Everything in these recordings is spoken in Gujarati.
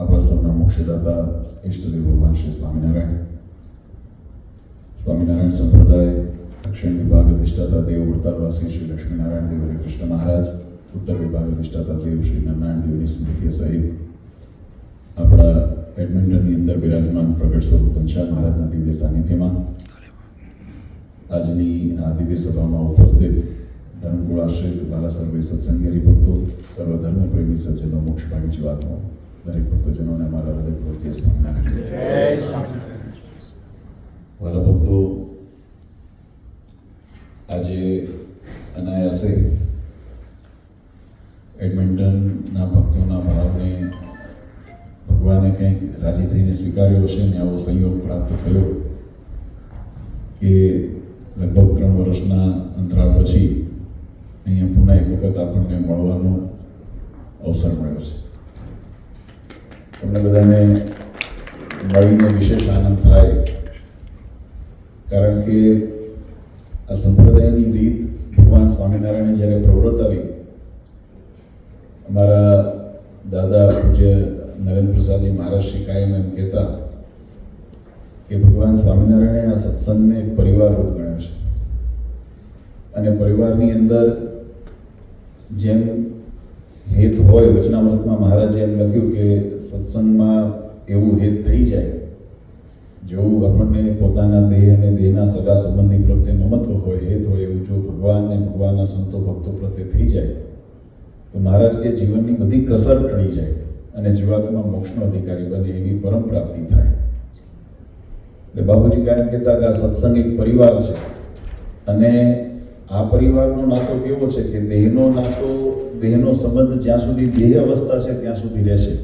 આપણા સૌના મોક્ષદાતા ઈષ્ટદેવ ભગવાન શ્રી સ્વામિનારાયણ સંપ્રદાય દક્ષિણ વિભાગ અધિષ્ઠાતા દેવ વડતાલવાસી શ્રી લક્ષ્મીનારાયણ દેવ હરિકૃષ્ણ મહારાજ, ઉત્તર વિભાગ અધિષ્ઠાતા દેવ શ્રી નારાયણ દેવની સ્મૃતિ સહિત આપણા એડમિન્ટનની અંદર બિરાજમાન પ્રગટ સ્વરૂપ ઘનશ્યામ મહારાજના દિવ્ય સાનિધ્યમાં આજની આ દિવ્ય સભામાં ઉપસ્થિત ધર્મકુળ આશ્રિત વાલા સર્વે સત્સંગી હરિભક્તો, સર્વ ધર્મ પ્રેમી સજ્જનો, મોક્ષભાગી જીવાત્માઓ, દરેક ભક્તજનોને અમારા હૃદયપૂર્વક જય સ્વામિનારાયણ. વાલા ભક્તો, આજે અનાયાસે એડમિન્ટનના ભક્તોના ભાવને ભગવાને કંઈક રાજી થઈને સ્વીકાર્યો હશે ને આવો સંયોગ પ્રાપ્ત થયો કે લગભગ 3 વર્ષના અંતરાળ પછી અહીંયા પુનઃ એક વખત આપણને મળવાનો અવસર મળ્યો છે. તમને બધાને મળીને વિશેષ આનંદ થાય, કારણ કે આ સંપ્રદાયની રીત ભગવાન સ્વામિનારાયણે જ્યારે પ્રવર્તાવી, અમારા દાદા પૂજ્ય નરેન્દ્ર પ્રસાદજી મહારાજ શ્રી કાયમ એમ કહેતા કે ભગવાન સ્વામિનારાયણે આ સત્સંગને એક પરિવાર રૂપ ગણ્યો છે અને પરિવારની અંદર જેમ હેત હોય, વચનામૃતમાં મહારાજે એમ લખ્યું કે સત્સંગમાં એવું હેત થઈ જાય જેવું આપણને પોતાના દેહ અને દેહના સગા સંબંધી પ્રત્યે મમત્વ હોય, હેત હોય, એવું જો ભગવાન અને ભગવાનના સંતો ભક્તો પ્રત્યે થઈ જાય તો મહારાજ કે જીવનની બધી કસર ટળી જાય અને જીવાત્મા મોક્ષનો અધિકારી બને એવી પરમ પ્રાપ્તિ થાય. એટલે બાપુજી કાયમ કહેતા કે આ સત્સંગ એક પરિવાર છે અને આ પરિવારનો નાતો કેવો છે કે દેહનો નાતો, દેહનો સંબંધ જ્યાં સુધી દેહ અવસ્થા છે ત્યાં સુધી રહેશે.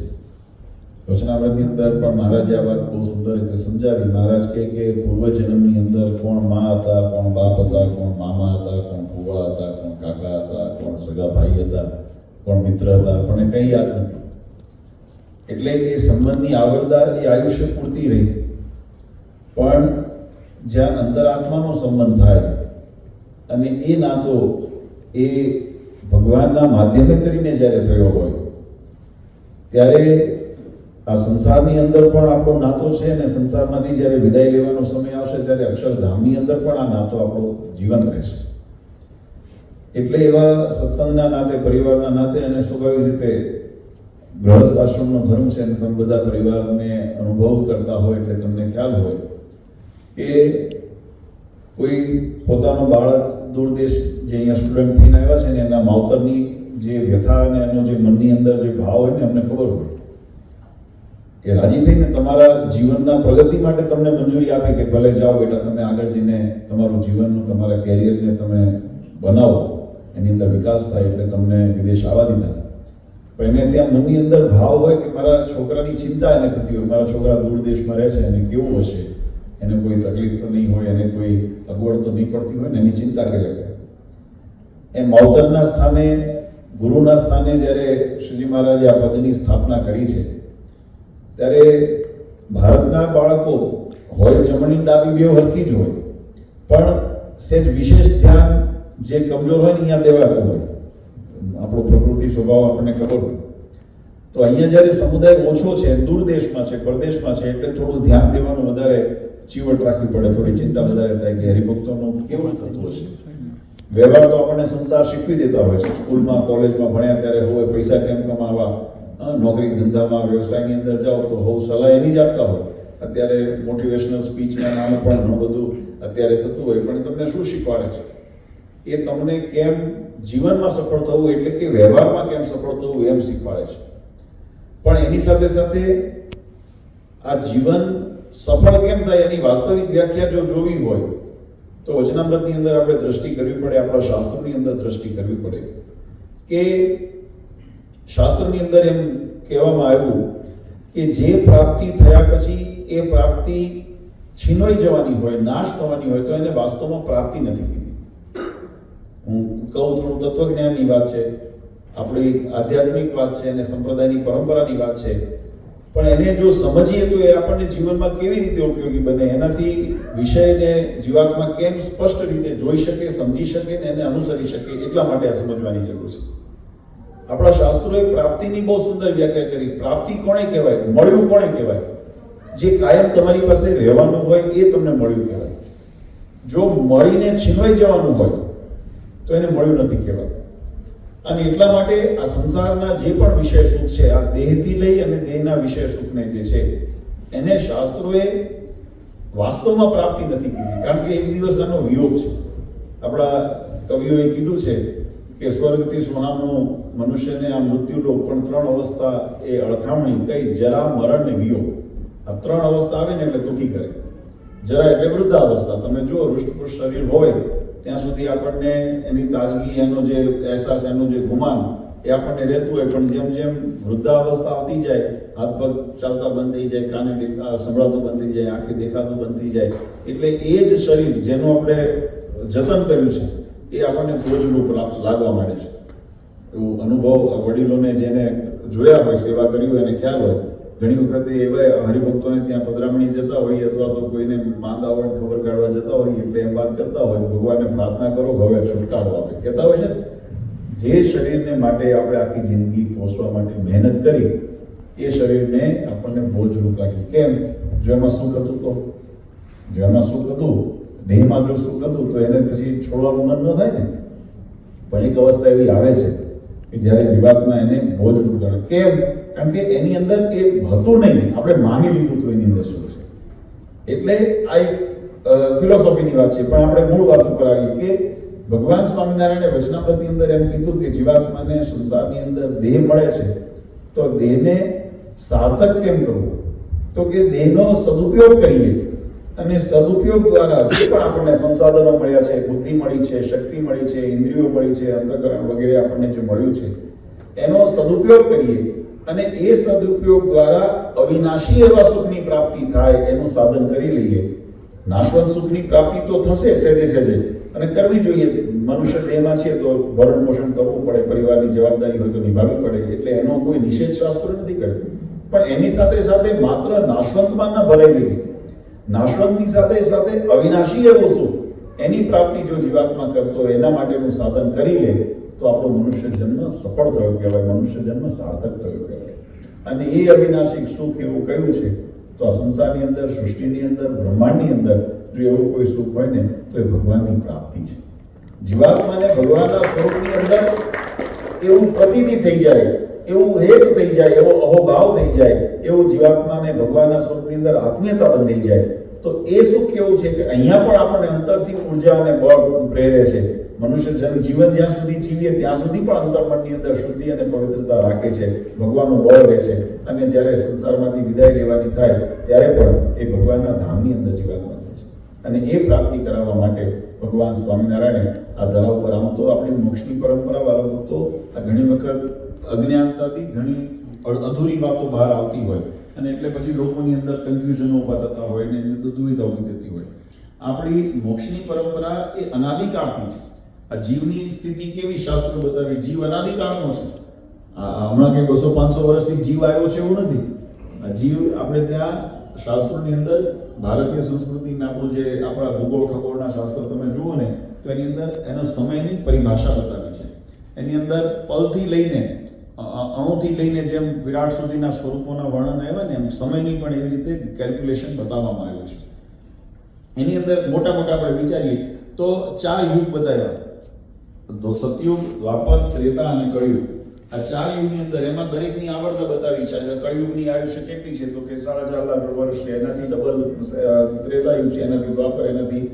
વચનામૃતની અંદર પણ મહારાજે આ વાત બહુ સુંદર રીતે સમજાવી. મહારાજ કહે કે પૂર્વજન્મની અંદર કોણ મા હતા, કોણ બાપ હતા, કોણ મામા હતા, કોણ ભુવા હતા, કોણ કાકા હતા, કોણ સગા ભાઈ હતા, કોણ મિત્ર હતા, આપણને કંઈ યાદ નથી. એટલે એ સંબંધની આવરદાર એ આયુષ્ય પૂરતી રહી, પણ જ્યાં અંતરાત્માનો સંબંધ થાય અને એ નાતો એ ભગવાનના માધ્યમે કરીને જ્યારે થયો હોય ત્યારે આ સંસારની અંદર પણ આપણો નાતો છે અને સંસારમાંથી જ્યારે વિદાય લેવાનો સમય આવશે ત્યારે અક્ષરધામની અંદર પણ આ નાતો આપણો જીવંત રહેશે. એટલે એવા સત્સંગના નાતે, પરિવારના નાતે અને સ્વાભાવિક રીતે ગૃહસ્થ આશ્રમનો ધર્મ છે અને તમે બધા પરિવારને અનુભવ કરતા હોય એટલે તમને ખ્યાલ હોય કે કોઈ પોતાનો બાળક દૂર દેશ જે અહીંયા સ્ટુડન્ટ થઈને આવ્યા છે ને એના માવતરની જે વ્યથા અને એનો જે મનની અંદર જે ભાવ હોય ને અમને ખબર હોય, એ રાજી થઈને તમારા જીવનના પ્રગતિ માટે તમને મંજૂરી આપે કે ભલે જાઓ બેટા, તમે આગળ જઈને તમારું જીવનનું, તમારા કેરિયરને તમે બનાવો, એની અંદર વિકાસ થાય, એટલે તમને વિદેશ આવવા દીધા. પણ એને ત્યાં મનની અંદર ભાવ હોય કે મારા છોકરાની ચિંતા એને થતી હોય, મારા છોકરા દૂર દેશમાં રહે છે, એને કેવું હશે, એને કોઈ તકલીફ તો નહીં હોય, એને કોઈ અગવડ તો નહીં પડતી હોય ને એની ચિંતા કર્યા કરે. એ માવતરના સ્થાને, ગુરુના સ્થાને જ્યારે શ્રીજી મહારાજે આ પદની સ્થાપના કરી છે ત્યારે ભારતના બાળકો હોય જમણી ડાબી બે હરખી જ હોય, પણ સેજ વિશેષ ધ્યાન જે કમજોર હોય ને અહીંયા દેવાતું હોય. આપણો પ્રકૃતિ સ્વભાવ આપણને ખબર હોય. તો અહીંયા જ્યારે સમુદાય ઓછો છે, દૂર દેશમાં છે, પરદેશમાં છે, એટલે થોડું ધ્યાન દેવાનું વધારે ચીવટ રાખવી પડે, થોડી ચિંતા વધારે થાય કે હરિભક્તોનું કેવું થતું હશે. વ્યવહાર તો આપણને સંસાર શીખવી દેતા હોય છે. સ્કૂલમાં, કોલેજમાં ભણ્યા ત્યારે હોય પૈસા કેમ કમાવા, નોકરી ધંધામાં, વ્યવસાયની અંદર જાઓ તો હોવ સલાહ એની જ આપતા હોય. અત્યારે મોટિવેશનલ સ્પીચના નામે પણ ઘણું બધું અત્યારે થતું હોય, પણ તમને શું શીખવાડે છે? એ તમને કેમ જીવનમાં સફળ થવું, એટલે કે વ્યવહારમાં કેમ સફળ થવું એમ શીખવાડે છે. પણ એની સાથે સાથે આ જીવન સફળ કેમ થાય એની વાસ્તવિક વ્યાખ્યા જો જોવી હોય તો વચનામૃતની અંદર આપણે દ્રષ્ટિ કરવી પડે, આપણા શાસ્ત્રોની અંદર દ્રષ્ટિ કરવી પડે. કે શાસ્ત્રની અંદર એમ કહેવામાં આવ્યું કે જે પ્રાપ્તિ થયા પછી એ પ્રાપ્તિ છીનવાઈ જવાની હોય, નાશ થવાની હોય તો એને વાસ્તવમાં પ્રાપ્તિ નથી કીધી. હું કહું થોડું તત્વજ્ઞાનની વાત છે, આપણી આધ્યાત્મિક વાત છે અને સંપ્રદાયની પરંપરાની વાત છે, પણ એને જો સમજીએ તો એ આપણને જીવનમાં કેવી રીતે ઉપયોગી બને, એનાથી વિષયને જીવાત્મા કેમ સ્પષ્ટ રીતે જોઈ શકે, સમજી શકે ને એને અનુસરી શકે, એટલા માટે આ સમજવાની જરૂર છે. આપણા શાસ્ત્રોએ પ્રાપ્તિની બહુ સુંદર વ્યાખ્યા કરી. પ્રાપ્તિ કોને કહેવાય? મળ્યું કોને કહેવાય? જે કાયમ તમારી પાસે રહેવાનું હોય એ તમને મળ્યું કહેવાય. જો મળીને છીનવાઈ જવાનું હોય તો એને મળ્યું નથી કહેવાતું. અને એટલા માટે આ સંસારના જે પણ વિષય સુખ છે, આ દેહથી લઈ અને દેહના વિષય સુખને જે છે એને શાસ્ત્રોએ વાસ્તવમાં પ્રાપ્તિ નથી કીધી, કારણ કે એક દિવસ આનો વિયોગ છે. આપણા કવિઓએ કીધું છે કે સ્વર્ગથી સુહામણું મનુષ્યને આ મૃત્યુલોક, પણ ત્રણ અવસ્થા એ અળખામણી કઈ, જરા મરણ ને વિયોગ. આ ત્રણ અવસ્થા આવે ને એટલે દુઃખી કરે. જરા એટલે વૃદ્ધાવસ્થા. તમે જુઓ હૃષ્ટપુષ્ટ શરીર હોય ત્યાં સુધી આપણને એની તાજગી, એનો જે અહેસાસ, એનું જે ગુમાન એ આપણને રહેતું હોય, પણ જેમ જેમ વૃદ્ધાવસ્થા આવતી જાય, હાથ પગ ચાલતા બંધ થઈ જાય, કાને સંભળાતું બંધ થઈ જાય, આંખે દેખાતું બંધ થઈ જાય, એટલે એ જ શરીર જેનું આપણે જતન કર્યું છે એ આપણને બોજરૂપ લાગવા માંડે છે. એવું અનુભવ વડીલોને જેને જોયા હોય, સેવા કરી હોય એને ખ્યાલ હોય. ઘણી વખતે એવા હરિભક્તોને ત્યાં પધરામણી જતા હોય અથવા તો કોઈને માંદા હોય ખબર કાઢવા જતા હોય એટલે એમ વાત કરતા હોય, ભગવાનને પ્રાર્થના કરો હવે છુટકારો આપે, કહેતા હોય છે. જે શરીરને માટે આપણે આખી જિંદગી પોષવા માટે મહેનત કરી એ શરીરને આપણને બોજરૂપ લાગ્યું. કેમ? જો એમાં સુખ હતું તો, જો એમાં સુખ હતું, દેહમાં જો સુખ હતું તો એને પછી છોડવાનું મન ન થાય ને. પણ એક અવસ્થા એવી આવે છે કે જ્યારે જીવાત્મા એને બોજરૂપ ગણે. કેમ? કારણ કે એની અંદર એ હતું નહીં, આપણે માની લીધું તો એની અંદર શું છે. એટલે આ એક ફિલોસોફીની વાત છે, પણ આપણે મૂળ વાત ઉપર આવીએ કે ભગવાન સ્વામિનારાયણે વચનામૃતની અંદર એમ કીધું કે જીવાત્માને સંસારની અંદર દેહ મળે છે તો દેહને સાર્થક કેમ કરવું? તો કે દેહનો સદુપયોગ કરીએ અને સદુપયોગ દ્વારા જે પણ આપણને સંસાધનો મળ્યા છે, બુદ્ધિ મળી છે, શક્તિ મળી છે, ઇન્દ્રિયો મળી છે, અંતઃકરણ વગેરે આપણને જે મળ્યું છે એનો સદુપયોગ કરીએ અને એ સદુપયોગ દ્વારા અવિનાશી એવા સુખની પ્રાપ્તિ થાય એનું સાધન કરી લઈએ. નાશવંત સુખની પ્રાપ્તિ તો થશે સહેજે સહેજે, અને કરવી જોઈએ. મનુષ્ય દેહમાં છે તો ભરણ પોષણ કરવું પડે, પરિવારની જવાબદારી હોય તો નિભાવવી પડે, એટલે એનો કોઈ નિષેધ શાસ્ત્ર નથી કર્યો. પણ એની સાથે સાથે માત્ર નાશવંતમાં ન ભરાઈ રહીએ, નાશવંતની સાથે સાથે અવિનાશી એવું સુખ એની પ્રાપ્તિ જો જીવાત્મા કરતો હોય એના માટેનું સાધન કરી લે તો આપણો મનુષ્ય જન્મ સફળ થયો કહેવાય, મનુષ્ય જન્મ સાર્થક થયો કહેવાય. અને એ અવિનાશિક સુખ એવું કયું છે તો આ સંસારની અંદર, સૃષ્ટિની અંદર, બ્રહ્માંડની અંદર જો એવું કોઈ સુખ હોય ને તો એ ભગવાનની પ્રાપ્તિ છે. જીવાત્માને ભગવાનના સ્વરૂપની અંદર એવું પ્રતીતિ થઈ જાય, એવું હેત થઈ જાય, એવો અહોભાવ થઈ જાય, એવું જીવાત્માને ભગવાનના સ્વરૂપની અંદર આત્મીયતા બંધાઈ જાય તો એ સુખ કેવું છે કે અહીંયા પણ આપણને અંતરથી ઉર્જા અને બળ પ્રેરે છે. મનુષ્ય જીવન જ્યાં સુધી જીવીએ ત્યાં સુધી પણ અંતર્મનની અંદર શુદ્ધિ અને પવિત્રતા રાખે છે, ભગવાનનું બળ રહે છે. અને જ્યારે સંસારમાંથી વિદાય લેવાની થાય ત્યારે પણ એ ભગવાનના ધામની અંદર જીવાત્મા થાય છે. અને એ પ્રાપ્તિ કરાવવા માટે ભગવાન સ્વામિનારાયણે આ ધરા ઉપર, આમ તો આપણી મોક્ષની પરંપરા વાળા ભક્તો આ ઘણી વખત અજ્ઞાનતાથી ઘણી અધૂરી વાતો બહાર આવતી હોય અને એટલે પછી લોકોની અંદર કન્ફ્યુઝન ઊભા થતા હોય ને એની અંદર દુવિધા ઊભી થતી હોય. આપણી મોક્ષની પરંપરા એ અનાદિકાળથી છે. આ જીવની સ્થિતિ કેવી શાસ્ત્રો બતાવી, જીવ અનાદિકાળનો છે. હમણાં કંઈ 200-500 વર્ષથી જીવ આવ્યો છે એવું નથી. આ જીવ આપણે ત્યાં શાસ્ત્રોની અંદર ભારતીય સંસ્કૃતિના આપણું જે આપણા ભૂગોળ ખગોળના શાસ્ત્ર તમે જુઓ ને તો એની અંદર એનો સમયની પરિભાષા બતાવી છે. એની અંદર પલથી લઈને અણુથી લઈને જેમ વિરાટ સુધીના સ્વરૂપોના વર્ણન આવ્યા ને એમ સમયની પણ એવી રીતે કેલ્ક્યુલેશન બતાવવામાં આવ્યું છે. એની અંદર મોટા મોટા આપણે વિચારીએ તો 4 યુગ બતાવ્યા, સતયુગ, દ્વાપર, ત્રેતા અને કળિયુગ. આ 4 યુગની અંદર એમાં દરેકની આવડતા બતાવી છે. કળિયુગની આયુષ્ય કેટલી છે તો કે 4.5 લાખ વર્ષ છે, એનાથી ડબલ ત્રેતા યુગ છે, એનાથી દ્વાપર, એનાથી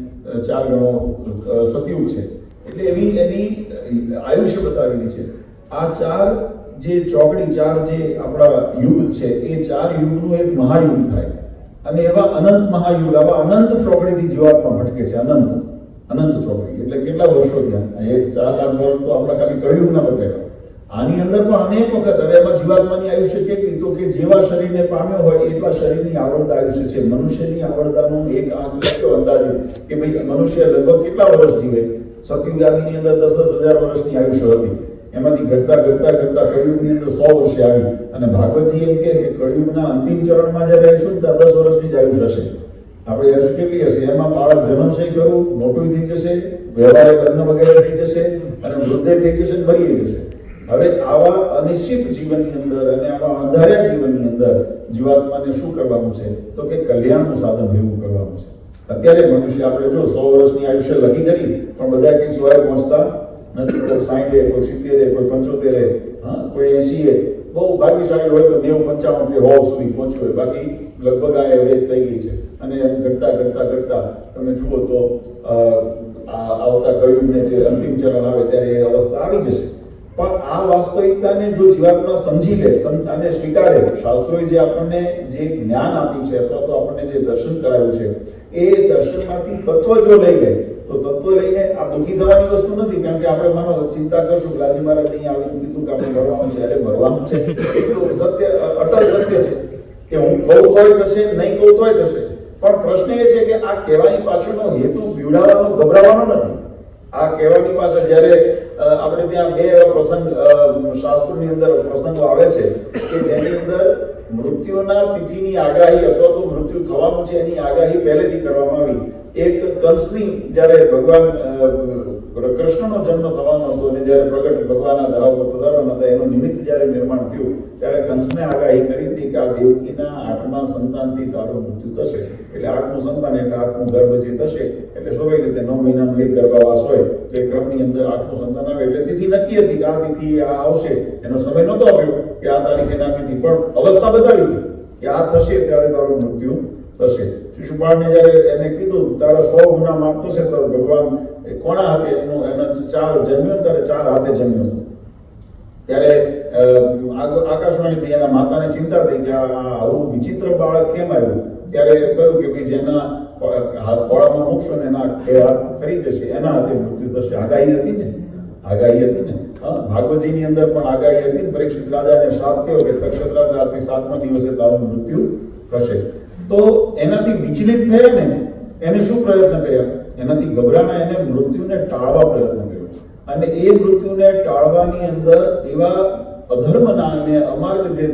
4 ગણો સતયુગ છે. એટલે એવી એની આયુષ્ય બતાવેલી છે. આ 4 જે ચોકડી 4 જે આપણા યુગ છે એ 4 યુગનું એક મહાયુગ થાય અને એવા અનંત મહાયુગ, આવા અનંત ચોકડીથી જીવાત્મા ભટકે છે. અનંત ચોકડી એટલે કેટલા વર્ષો ત્યાં? 4 લાખ વર્ષ તો આપણા ખાલી કળિયુગના બતાવ્યા. આની અંદર પણ અનેક વખત હવે એમાં જીવાત્માની આયુષ્ય કેટલી તો કે જેવા શરીરને પામ્યો હોય એટલા શરીરની આવડતા આયુષ્ય છે. મનુષ્યની આવડતાનો એક આંક લખ્યો અંદાજે કે ભાઈ મનુષ્ય લગભગ કેટલા વર્ષ જીવે. સતયુગ આદિની અંદર 10,000 વર્ષની આયુષ્ય હતી, એમાંથી ઘટતા કળિયુગની અંદર 100 વર્ષે આવી. અને ભાગવતજી એમ કે કળિયુગના અંતિમ ચરણમાં જ્યારે આવીશું ત્યાં 10 વર્ષની જ આયુષ્ય હશે. આપણે આયુષ્ય કેટલી હશે? એમાં બાળક જન્મશે કરવું, મોટું થઈ જશે, વ્યવહારે લગ્ન વગેરે થઈ જશે અને વૃદ્ધે થઈ જશે, મરી જશે. હવે આવા અનિશ્ચિત જીવનની અંદર અને આવા અંધાર્યા જીવનની અંદર જીવાત્માને શું કરવાનું છે? તો કે કલ્યાણનું સાધન ભેગું કરવાનું છે. અત્યારે મનુષ્ય આપણે જો 100 વર્ષની આયુષ્ય લખી કરી, પણ બધા કંઈ 100 પહોંચતા નથી. કોઈ 60, કોઈ 70, કોઈ 75, હા, કોઈ 80, બહુ ભાગ્યશાળી હોય તો 90, 95 કે 100 સુધી પહોંચ્યું હોય. બાકી લગભગ આ એવરેજ થઈ ગઈ છે. અને એમ ઘટતા તમે જુઓ તો આવતા કળિયુગને જે અંતિમ ચરણ આવે ત્યારે એ અવસ્થા આવી જશે. પણ આ વાસ્તવિકતાને જો જીવાત્મા સમજી લે અને સ્વીકારે, શાસ્ત્રોએ જે આપણને જે જ્ઞાન આપ્યું છે અથવા તો આપણને જે દર્શન કરાયું છે, એ દર્શનમાંથી તત્વ જો લઈ લે તો તત્વ લઈને આ દુઃખી થવાની વસ્તુ નથી. કારણ કે આપણે માનો ચિંતા કરશું, લાજી મહારાજ અહીંયા આવીને કીધું કે આપણે મરવાનું છે, અરે મરવાનું છે, એ તો સત્ય, અટલ સત્ય છે કે હું કહું તોય થશે, નહીં કહું તોય થશે. પણ પ્રશ્ન એ છે કે આ કહેવાની પાછળનો હેતુ બીવડાવવાનો, ગભરાવાનો નથી. આ કહેવાની પાછળ જ્યારે આપણે ત્યાં બે એવા પ્રસંગ શાસ્ત્રોની અંદર પ્રસંગો આવે છે કે જેની અંદર મૃત્યુના તિથિની આગાહી અથવા તો મૃત્યુ થવાનું છે એની આગાહી પહેલેથી કરવામાં આવી. એક કંસની જ્યારે ભગવાન કૃષ્ણનો જન્મ થવાનો હતો અને જ્યારે પ્રગટ ભગવાનના ધરા ઉપર પધારવાના હતા, એનું નિમિત્ત જ્યારે નિર્માણ થયું ત્યારે કંસને આગાહી કરી હતી કે આ દેવકીના 8મા સંતાનથી તારું મૃત્યુ થશે. એટલે 8મું સંતાન એટલે 8મું ગર્ભ જે થશે એટલે સ્વાભાવિક રીતે 9 મહિનાનો એક ગર્ભાવાસ હોય તો એ ક્રમની અંદર 8મું સંતાન આવે એટલે તિથિ નક્કી હતી કે આ તિથિ આ આવશે. એનો સમય નહોતો આપ્યો કે આ તારીખે ના તિથિ, પણ અવસ્થા બતાવી હતી કે આ થશે ત્યારે તારું મૃત્યુ થશે. શિશુપાળને જ્યારે એને કીધું તારા 100 ગુના માફ થશે તો ભગવાન કોના હાથે એનો 4 જન્મ્યો ત્યારે 4 હાથે જન્મ્યો હતો. ત્યારે આકાશવાણીથી એના માતાને ચિંતા થઈ કે આવું વિચિત્ર બાળક કેમ આવ્યું. ત્યારે કહ્યું કે ભાઈ જેના ખોળામાં મૂકશો ને એના હાથ ખરી જશે, એના હાથે મૃત્યુ થશે. આગાહી હતી ને ભાગવતજીની અંદર પણ આગાહી હતી. પરીક્ષિત રાજાને શાપ થયો કે નક્ષત્રા રાતથી 7મા દિવસે તારું મૃત્યુ થશે. તો એનાથી વિચલિત થયા ને એને શું પ્રયત્ન કર્યા? એનાથી ગભરાના એને મૃત્યુને ટાળવા પ્રયત્ન કર્યો. અને એ મૃત્યુને ટાળવાની અંદર એવા અધર્મના અને અમાર્ગ જે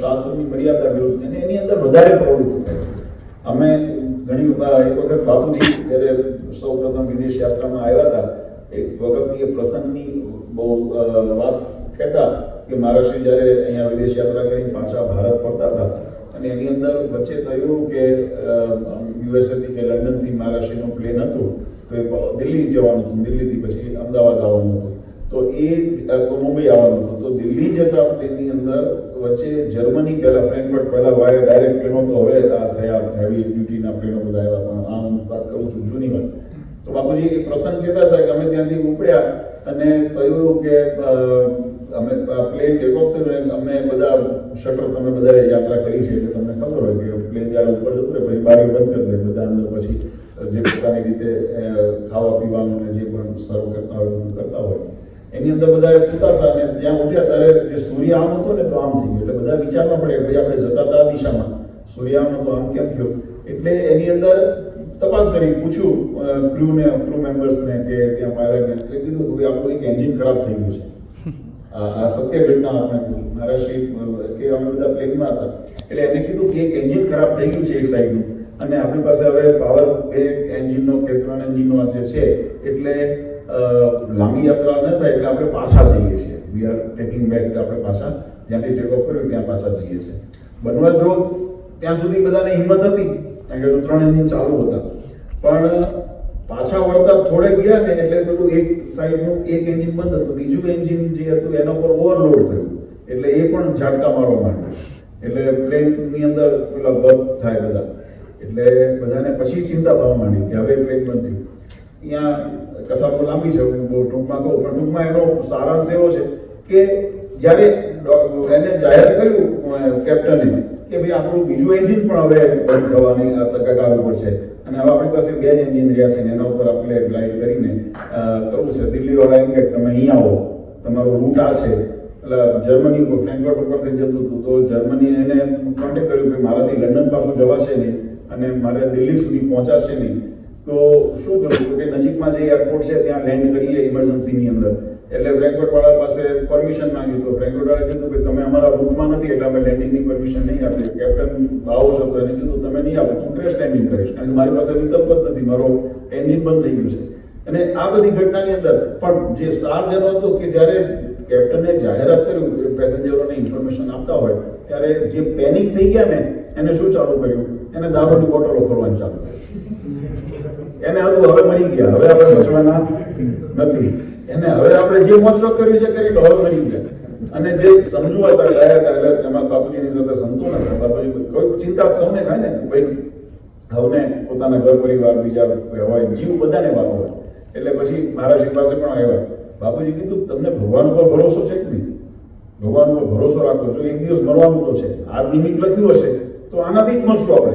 શાસ્ત્રની મર્યાદા વિરુદ્ધ એની અંદર વધારે પ્રવૃત્તિ થઈ. અમે ઘણી એક વખત બાપુજી જ્યારે સૌ પ્રથમ વિદેશ યાત્રામાં આવ્યા હતા, એક વખતની એ પ્રસંગની બહુ વાત કહેતા કે મહારાષ્ટ્ર જ્યારે અહીંયા વિદેશ યાત્રા કરીને પાછા ભારત ફરતા હતા અને એની અંદર વચ્ચે થયું કે યુએસએથી કે લંડનથી મહારાષ્ટ્રનું પ્લેન હતું તો એ દિલ્હી જવાનું હતું, દિલ્હીથી પછી અમદાવાદ આવવાનું હતું, તો એ મુંબઈ આવવાનું હતું. તો દિલ્હી જતા પ્લેનની અંદર વચ્ચે જર્મની પહેલા ફ્રેન્કફર્ટ પહેલા વાય ડાયરેક્ટ પ્લેનો તો હવે આ થયા હેવી ડ્યુટીના પ્લેનો બધા આવ્યા, પણ આમ વાત કરું છું જૂની વાત. તો બાપુજી એ પ્રસંગ કહેતા હતા કે અમે ત્યાંથી ઉપડ્યા અને કહ્યું કે અમે પ્લેન ટેક ઓફ થયું, અમે બધા શટર તમે બધા યાત્રા કરી છે એટલે તમને ખબર હોય કે પ્લેન જ્યારે ઉપર જતું રહે પછી બારી બંધ કરી દે બધા અંદર, પછી જે પોતાની રીતે ખાવા પીવાનું ને જે પણ સર્વ કરતા હોય બધું કરતા હોય એની અંદર બધા સુતા હતા. અને જ્યાં ઉઠ્યા ત્યારે જે સૂર્ય આમ હતો ને તો આમ થઈ ગયું. એટલે બધા વિચારમાં પડે ભાઈ આપણે જતા હતા આ દિશામાં, સૂર્ય આમ હતો આમ કેમ થયો? એટલે એની અંદર તપાસ કરી પૂછ્યું ક્રૂ મેમ્બર્સને કે ત્યાં પાયલટને, એટલે કીધું કે ભાઈ આપણું એક એન્જિન ખરાબ થઈ ગયું છે. આ સત્ય ઘટના આપણે મહારાષ્ટ્ર કે અમે બધા પ્લેનમાં હતા એટલે એને કીધું કે એક એન્જિન ખરાબ થઈ ગયું છે એક સાઈડનું, અને આપણી પાસે હવે પાવર બે એન્જિનનો કે 3 એન્જિનનો જે છે એટલે લાંબી યાત્રા ન થાય એટલે આપણે પાછા જઈએ છીએ. વી આર ટેકિંગ બેક, આપણે પાછા જ્યાંથી ટેક ઓફ કર્યું ત્યાં પાછા જઈએ છીએ. બનવા જો ત્યાં સુધી બધાને હિંમત હતી કારણ કે 3 એન્જિન ચાલુ હતા, પણ પાછા વળતા થોડે ગયા ને એટલે પેલું એક સાઈડનું એક એન્જિન બંધ હતું, બીજું એન્જિન જે હતું એના પર ઓવરલોડ થયું એટલે એ પણ ઝાટકા મારવા માંડ્યું. એટલે પ્લેનની અંદર પેલા બગ થાય બધા, એટલે બધાને પછી ચિંતા થવા માંડી કે હવે પ્લેન બંધ થયું. અહીંયા કથા બહુ લાંબી છે, બહુ ટૂંકમાં કહું, પણ ટૂંકમાં એનો સારાંશ એવો છે કે જ્યારે એને જાહેર કર્યું કેપ્ટને કે ભાઈ આપણું બીજું એન્જિન પણ હવે બંધ થવાની તકાકારું પડશે અને હવે આપણી પાસે 2 જ એન્જિન રહ્યા છે ને એના ઉપર આપણે ગ્લાઇડ કરીને કરવું છે. દિલ્હીવાળા એમ કે તમે અહીંયા આવો, તમારો રૂટ આ છે. એટલે જર્મની ઉપર ફ્રેન્કફર્ટ ઉપરથી જતું હતું તો જર્મની એને કોન્ટેક્ટ કર્યું કે મારાથી લંડન પાછું જવાશે નહીં અને મારે દિલ્હી સુધી પહોંચાશે નહીં, તો શું કરવું કે નજીકમાં જે એરપોર્ટ છે ત્યાં લેન્ડ કરીએ ઇમરજન્સીની અંદર. એટલે ફ્રેન્કફર્ટવાળા પાસે પરમિશન માંગ્યું તો ફ્રેન્કફર્ટવાળાએ કીધું કે તમે અમારા રૂટમાં નથી એટલે અમે લેન્ડિંગની પરમિશન નહીં આપીએ. કેપ્ટન બાવો છો તો એને કીધું તમે નહીં આપો, તું ક્રેશ લેન્ડિંગ કરીશ કારણ કે મારી પાસે વિકલ્પ જ નથી, મારો એન્જિન બંધ થઈ ગયું છે. અને આ બધી ઘટનાની અંદર પણ જે સાર જનો હતો કે જ્યારે કેપ્ટને જાહેરાત કર્યું કે પેસેન્જરોને ઇન્ફોર્મેશન આપતા હોય ત્યારે જે પેનિક થઈ ગયા ને એને શું ચાલુ કર્યું? એને દારૂની બોટલો ખોલવાનું ચાલુ કર્યું. એને હતું હવે મરી ગયા, હવે આપણે બચવાના નથી, એને હવે આપણે જે મોજશોખ કરવી છે કરી લો, હવે મરી ગયા. અને જે સમજુ હતા ગયા હતા એટલે એમાં બાપુજીની સાથે સંતો હતા. બાપુજી કોઈ ચિંતા સૌને થાય ને ભાઈ હવને પોતાના ઘર પરિવાર બીજા હોય જીવ બધાને વાતો હોય. એટલે પછી મહારાજ પાસે પણ આવ્યા. બાપુજી કીધું તમને ભગવાન ઉપર ભરોસો છે કે નહીં? ભગવાન ઉપર ભરોસો રાખો, જો એક દિવસ મરવાનું તો છે, આ નિમિત્ત લખ્યું હશે તો આનાથી જ મરશું આપણે,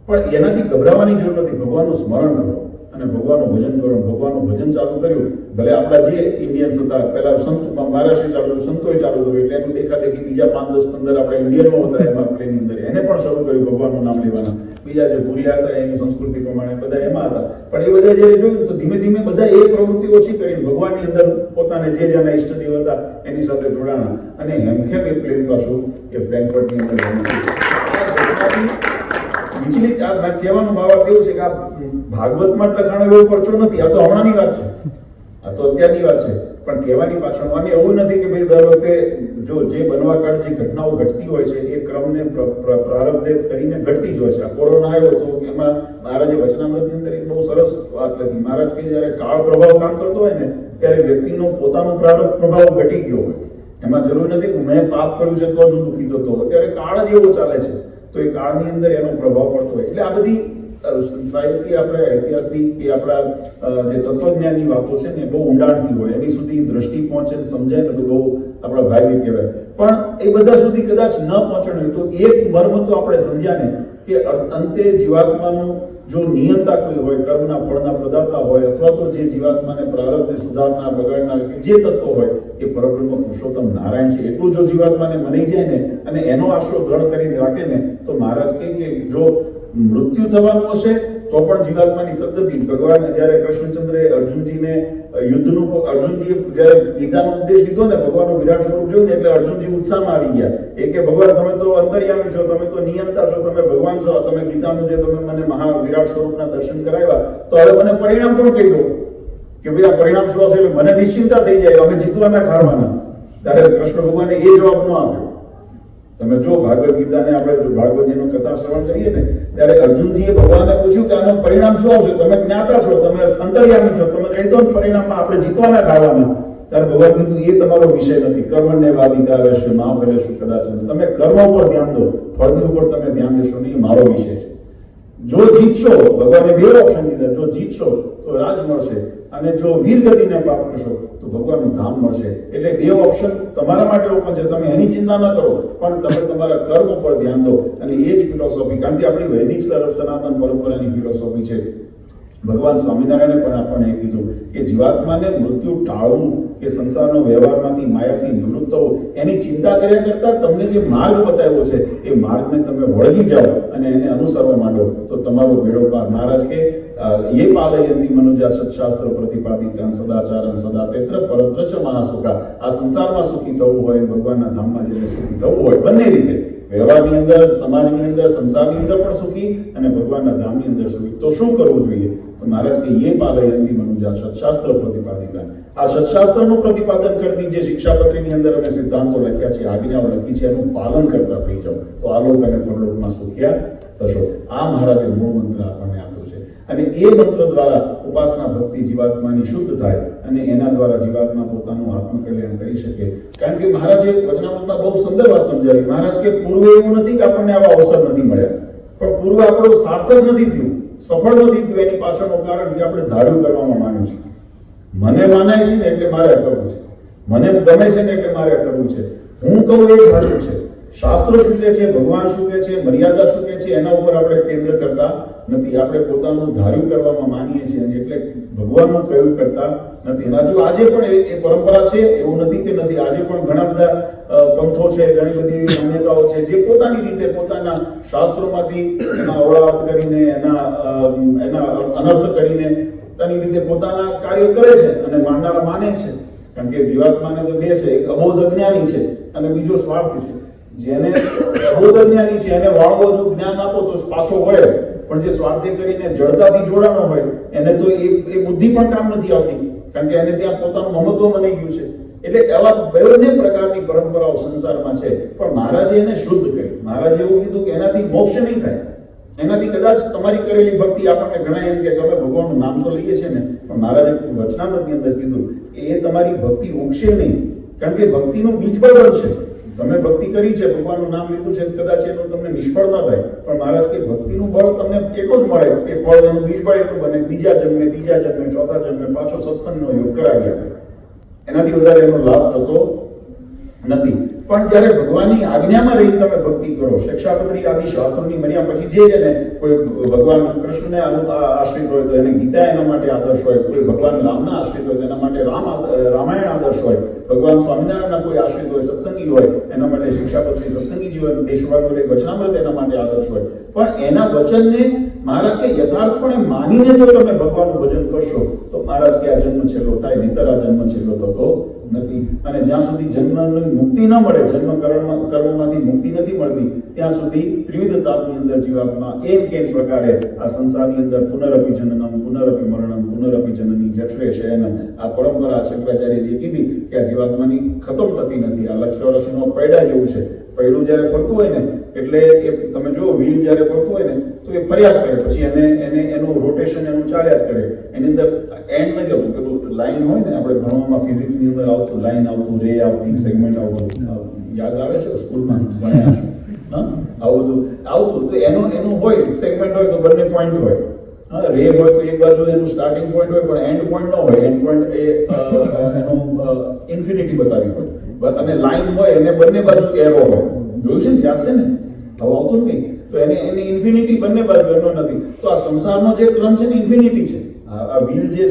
પણ એનાથી ગભરાવાની જરૂર નથી. ભગવાનનું સ્મરણ કરો અને ભગવાનનું ભજન કરો. ભગવાનનું ભજન ચાલુ કર્યું, ભલે આપણા જે ઇન્ડિયન્સ હતા પહેલા સંત મહારાષ્ટ્ર ચાલુ સંતોએ ચાલુ કર્યું એટલે એનું દેખાદેખી બીજા 5, 10, 15 આપણે ઇન્ડિયનમાં હતા એમાં પ્લેનની અંદર એને પણ શરૂ કર્યું ભગવાનનું નામ લેવાના. બીજા જે ભૂરિયા હતા એની સંસ્કૃતિ પ્રમાણે બધા એમાં હતા, પણ એ બધા જ્યારે જોયું તો ધીમે ધીમે બધા એ પ્રવૃત્તિ ઓછી કરીને ભગવાનની અંદર પોતાને જે જેના ઈષ્ટદેવ હતા એની સાથે જોડાણા અને હેમખેમ એ પ્લેન પાછું એ ફ્રેન્કફર્ટની અંદર વિચલિત. આ કહેવાનો ભાવાર્થ એવું છે કે આ ભાગવતમાં જ લખાણો એવો પરચો નથી, આ તો હમણાંની વાત છે, આ તો અત્યારની વાત છે. પણ કહેવાની પાછળ અને એવું નથી કે ભાઈ દર વખતે જો જે બનવા કાળ જે ઘટનાઓ ઘટતી હોય છે એ ક્રમને પ્રારબ્ધે કરીને ઘટતી જ હોય છે. આ કોરોના આવ્યો તો એમાં મહારાજે વચનામૃતની અંદર એક બહુ સરસ વાત લખી. મહારાજ કે જ્યારે કાળ પ્રભાવ કામ કરતો હોય ને ત્યારે વ્યક્તિનો પોતાનો પ્રારબ્ધ પ્રભાવ ઘટી ગયો હોય. એમાં જરૂર નથી કે મેં પાપ કર્યું છે તો જ હું દુઃખી થતો હોય, ત્યારે કાળ જ એવો ચાલે છે તો એ કાળની અંદર એનો પ્રભાવ પડતો હોય. એટલે આ બધી સાહિત્ય આપણે ઇતિહાસની કે આપણા જે તત્વજ્ઞાનની વાતો છે ને બહુ ઊંડાણથી હોય, એની સુધી દ્રષ્ટિ પહોંચે ને સમજાય ને તો બહુ આપણા ભાગ્ય કહેવાય. પણ એ બધા સુધી કદાચ ન પહોંચણ હોય તો એક મર્મ તો આપણે સમજ્યા ને કે અંતે જીવાત્માનું જો નિયંતા કોઈ હોય, કર્મના ફળના પ્રદાતા હોય, અથવા તો જે જીવાત્માને પ્રારબ્ધને સુધારનાર બગાડનાર કે જે તત્વ હોય એ પરબ્રહ્મ પુરુષોત્તમ નારાયણ છે. એટલું જો જીવાત્માને મનાઈ જાય ને અને એનો આશરો દ્રઢ કરીને રાખે ને તો મહારાજ કહે કે જો મૃત્યુ થવાનું હશે તો પણ જીવાત્માની સદ્ગતિ. ભગવાન જ્યારે કૃષ્ણચંદ્રે અર્જુનજીને યુદ્ધનું અર્જુનજીએ જ્યારે ગીતાનો ઉપદેશ લીધો ને ભગવાનનું વિરાટ સ્વરૂપ જોયું ને એટલે અર્જુનજી ઉત્સાહમાં આવી ગયા. એ કે ભગવાન તમે તો અંતર્યામી છો, તમે તો નિયંતા છો, તમે ભગવાન છો, તમે ગીતાનું જે તમે મને મહા વિરાટ સ્વરૂપના દર્શન કરાવ્યા તો હવે મને પરિણામ પણ કહી દો કે ભાઈ આ પરિણામ શું હશે. એટલે મને નિશ્ચિંતા થઈ જાય, અમે જીતવાના હારવાના. ત્યારે કૃષ્ણ ભગવાને એ જવાબ ન આપ્યો. તમે જો ભાગવત ગીતાને આપણે ભાગવતજીનું કથા શ્રવણ કરીએ ને ત્યારે અર્જુનજીએ ભગવાનને પૂછ્યું કે આનું પરિણામ શું આવશે? તમે જ્ઞાતા છો, તમે અંતર્યામી છો, તમે કહી દો ને પરિણામમાં આપણે જીતવાના ગાવાના. ત્યારે ભગવાન કીધું એ તમારો વિષય નથી. કર્મણ્યેવાધિકાર હશે મા ફલેષુ કદાચન. તમે કર્મ ઉપર ધ્યાન દો, ફળની ઉપર તમે ધ્યાન દેશો નહીં, મારો વિષય છે. જો જીતશો, ભગવાને 2 ઓપ્શન દીધા, જો જીતશો તો રાજ મળશે અને જો વીરગતિને પ્રાપ્ત કરશો તો ભગવાનનું ધામ મળશે. એટલે 2 ઓપ્શન તમારા માટે ઓપન છે. તમે એની ચિંતા ન કરો, પણ તમે તમારા કર્મ ઉપર ધ્યાન દો. અને એ જ ફિલોસોફી, કારણ કે આપણી વૈદિક સનાતન પરંપરાની ફિલોસોફી છે. ભગવાન સ્વામિનારાયણે પણ આપણને એ કીધું કે જીવાત્માને મૃત્યુ ટાળવું કે સંસારનો વ્યવહારમાંથી માયાથી નિવૃત્ત થવું એની ચિંતા કર્યા કરતા તમને જે માર્ગ બતાવ્યો છે એ માર્ગને તમે વળગી જાઓ અને એને અનુસરવા માંડો તો તમારો બેડો પાર. મહારાજ કે ये पालयन्ति मनुजा सत्शास्त्र प्रतिपादितं सदाचारं सदा तेत्र परत्र च महासुखा. આ સંસારમાં સુખી થવું હોય, ભગવાનના ધામમાં જઈને સુખી થવું હોય, બંને રીતે વ્યવહારની અંદર, સમાજની અંદર, સંસારની અંદર પણ સુખી અને ભગવાનના ધામની અંદર સુખી. તો શું કરવું જોઈએ? તો મહારાજ કે ये पालयन्ति मनुजा सत्शास्त्र प्रतिपादितं. આ સત્શાસ્ત્રનું પ્રતિપાદન કરતી જે શિક્ષાપત્રીની અંદર અમે સિદ્ધાંતો લખ્યા છે, આજ્ઞાઓ લખી છે, એનું પાલન કરતા થઈ જાઓ તો આલોક અને પરલોકમાં સુખિયા થશો. આ મહારાજે મૂળ મંત્ર આપણને આપ્યો છે અને એ મંત્ર દ્વારા ઉપાસના ભક્તિ જીવાત્માની શુદ્ધ થાય અને એના દ્વારા જીવાત્મા પોતાનું આત્મકલ્યાણ કરી શકે. કારણ કે મહારાજે વચનામૃતમાં બહુ સુંદર વાત સમજાવી. મહારાજ કે પૂર્વે એવું નથી કે આપણને આવા અવસર નથી મળ્યા, પણ પૂર્વે આપણું સાર્થક નથી થયું, સફળ નથી થયું. એની પાછળનું કારણ કે આપણે ધાર્યું કરવામાં માન્યું છે. મને માનાય છે ને એટલે મારે કરવું છે, મને ગમે છે ને એટલે મારે કરવું છે, હું કહું એ સાચું છે. શાસ્ત્રો શું કહે છે, ભગવાન શું કહે છે, મર્યાદા શું કહે છે, એના ઉપર આપણે કેન્દ્ર કરતા નથી. આપણે પોતાનું ધાર્યું કરવામાં માનીએ છીએ અને એટલે ભગવાનનું કહ્યું કરતા નથી. અને હજુ આજે પણ એ પરંપરા છે, એવું નથી કે નથી. આજે પણ ઘણા બધા પંથો છે, ઘણી બધી માન્યતાઓ છે જે પોતાની રીતે પોતાના શાસ્ત્રોમાંથી એના અવળાવત કરીને એના અનર્થ કરીને પોતાની રીતે પોતાના કાર્ય કરે છે અને માનનારા માને છે. કારણ કે જીવાત્માને તો 2 છે, એક અબોધ અજ્ઞાની છે અને બીજો સ્વાર્થી છે. જેને અબોધ અજ્ઞાની છે એને વાળવો જો જ્ઞાન આપો તો પાછો વળે, પણ જે સ્વાર્થી કરીને જડતાથી જોડાનો હોય એને તો એ બુદ્ધિ પણ કામ નથી આવતી, કારણ કે એને ત્યાં પોતાનું મહત્વ મનાઈ ગયું છે. એટલે આવા બંને પ્રકારની પરંપરાઓ સંસારમાં છે, પણ મહારાજે એને શુદ્ધ કરી. મહારાજે એવું કીધું કે એનાથી મોક્ષ નહીં થાય, એનાથી કદાચ તમારી કરેલી ભક્તિ, આપણને ઘણા એમ કે અમે ભગવાનનું નામ તો લઈએ છીએ ને, પણ મહારાજે વચનામૃતની અંદર કીધું એ તમારી ભક્તિ ઉગશે નહીં, કારણ કે ભક્તિનું બીજ બળ બનશે. તમે ભક્તિ કરી છે, ભગવાનનું નામ લીધું છે, કદાચ એનું તમને નિષ્ફળ ન થાય, પણ મહારાજ કે ભક્તિનું બળ તમને એટલું જ મળે, એ ફળ એનું બીજ બળ એટલું બને, બીજા જન્મે, ત્રીજા જન્મે, ચોથા જન્મે પાછો સત્સંગનો યોગ કરાવી આપે, એનાથી વધારે એનો લાભ થતો નથી. પણ જ્યારે ભગવાનની આજ્ઞામાં રહીને તમે ભક્તિ કરો, શિક્ષાપત્રી આદિ શાસ્ત્રોની મર્યાદા પછી જે છે ને, કોઈ ભગવાન કૃષ્ણને આશ્રિત હોય તો એને ગીતા એના માટે આદર્શ હોય, કોઈ ભગવાન રામના આશ્રિત હોય તો એના માટે રામાયણ આદર્શ હોય, ભગવાન સ્વામિનારાયણના કોઈ આશ્રિત હોય, સત્સંગી હોય, એના માટે શિક્ષાપત્રી સત્સંગી જીવન, દેશવાળું વચનામૃત એના માટે આદર્શ હોય. પણ એના વચનને મહારાજ કે યથાર્થપણે માનીને જો તમે ભગવાનનું ભજન કરશો તો મહારાજ કે આ જન્મ છેલ્લો થાય, નહીંતર આ જન્મ છેલ્લો થતો નથી. અને જ્યાં સુધી જન્મની મુક્તિ ન મળે, જન્મ કર્મમાંથી મુક્તિ નથી મળતી, ત્યાં સુધી ત્રિવિધ તાપની અંદર જીવાત્મા એન કેન પ્રકારે આ સંસારની અંદર પુનરપી જનનમ, પુનરપી મરણમ, પુનરપી જનની જઠરે શયનમ, આ પરંપરા શંકરાચાર્યજીએ કીધી કે આ જીવાત્માની ખતમ થતી નથી. આ લક્ષ પૈડા જેવું છે. પૈડું જ્યારે ફરતું હોય ને, એટલે એ તમે જુઓ વ્હીલ જ્યારે ફરતું હોય ને તો એ ફર્યા જ કરે, પછી એનું રોટેશન એનું ચાલ્યા જ કરે, એની અંદર એન્ડ નથી આવતું. પેલું લાઈન હોય ને, આપણે ભણવામાં ફિઝિક્સની અંદર આવતું, લાઈન આવતું, રે આવતી, સેગમેન્ટ આવતું, યાદ આવે છે સ્કૂલમાં ભણ્યા છો? હા, આવું બધું આવતું. તો એનું હોય સેગમેન્ટ હોય તો બંને પોઈન્ટ હોય. હા, રે હોય તો એક બાજુ એનું સ્ટાર્ટિંગ પોઈન્ટ હોય, પણ એન્ડ પોઈન્ટ ન હોય. એન્ડ પોઈન્ટ એ એનું ઇન્ફિનિટી બતાવી હોય, અને લાઈન હોય એને બંને બાજુ એરો હોય. જોયું છે ને, યાદ છે ને? હવે આવતું નથી. તો એની ઇન્ફિનિટી બંને બાજુ એનો નથી. તો આ સંસારનો જે ક્રમ છે ને ઇન્ફિનિટી છે. આ વ્હીલ જે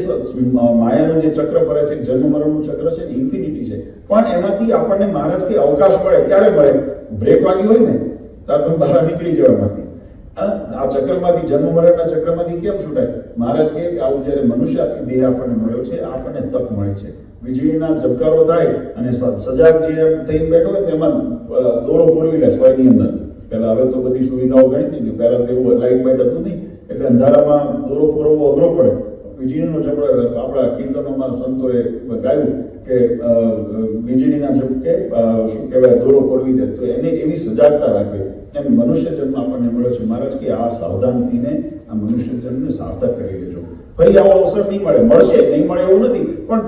માયાનું જે ચક્ર ફરે છે, જન્મ મરણનું ચક્ર છે ને ઇન્ફિનિટી છે. પણ એમાંથી આપણને મહારાજ કે અવકાશ મળે, ક્યારે મળે? બ્રેક વાગી હોય ને ત્યારે તમે બહાર નીકળી જવામાંથી, આ ચક્રમાંથી, જન્મ મરણના ચક્રમાંથી કેમ છૂટાય? મહારાજ કહે કે આવું જ્યારે મનુષ્ય આખી દેહ આપણને મળ્યો છે, આપણને તક મળી છે. વીજળીના ઝબકારો થાય અને સજાગ જે થઈને બેઠો હોય તેમાં દોરો પૂરવી લે સ્વાયની અંદર. પહેલા, હવે તો બધી સુવિધાઓ ઘણી થઈ ગઈ, પહેલા તો એવું લાઇટ બાઇટ હતું નહીં, એટલે અંધારામાં દોરો પૂરવવો અઘરો પડે. વીજળીનો ઝબડો, આપણા કીર્તનોમાં સંતોએ ગાયું કે વીજળીના ઝબકે શું કહેવાય, દોરો પૂરવી દે. તો એને એવી સજાગતા રાખવી. એમ મનુષ્ય જન્મ આપણને મળ્યો છે. મહારાજ કે આ સાવધાનથીને આ મનુષ્ય જન્મને સાર્થક કરી દેજો. ફરી આવો અવસર નહીં મળે, મળશે, નહીં મળે એવું નથી, પણ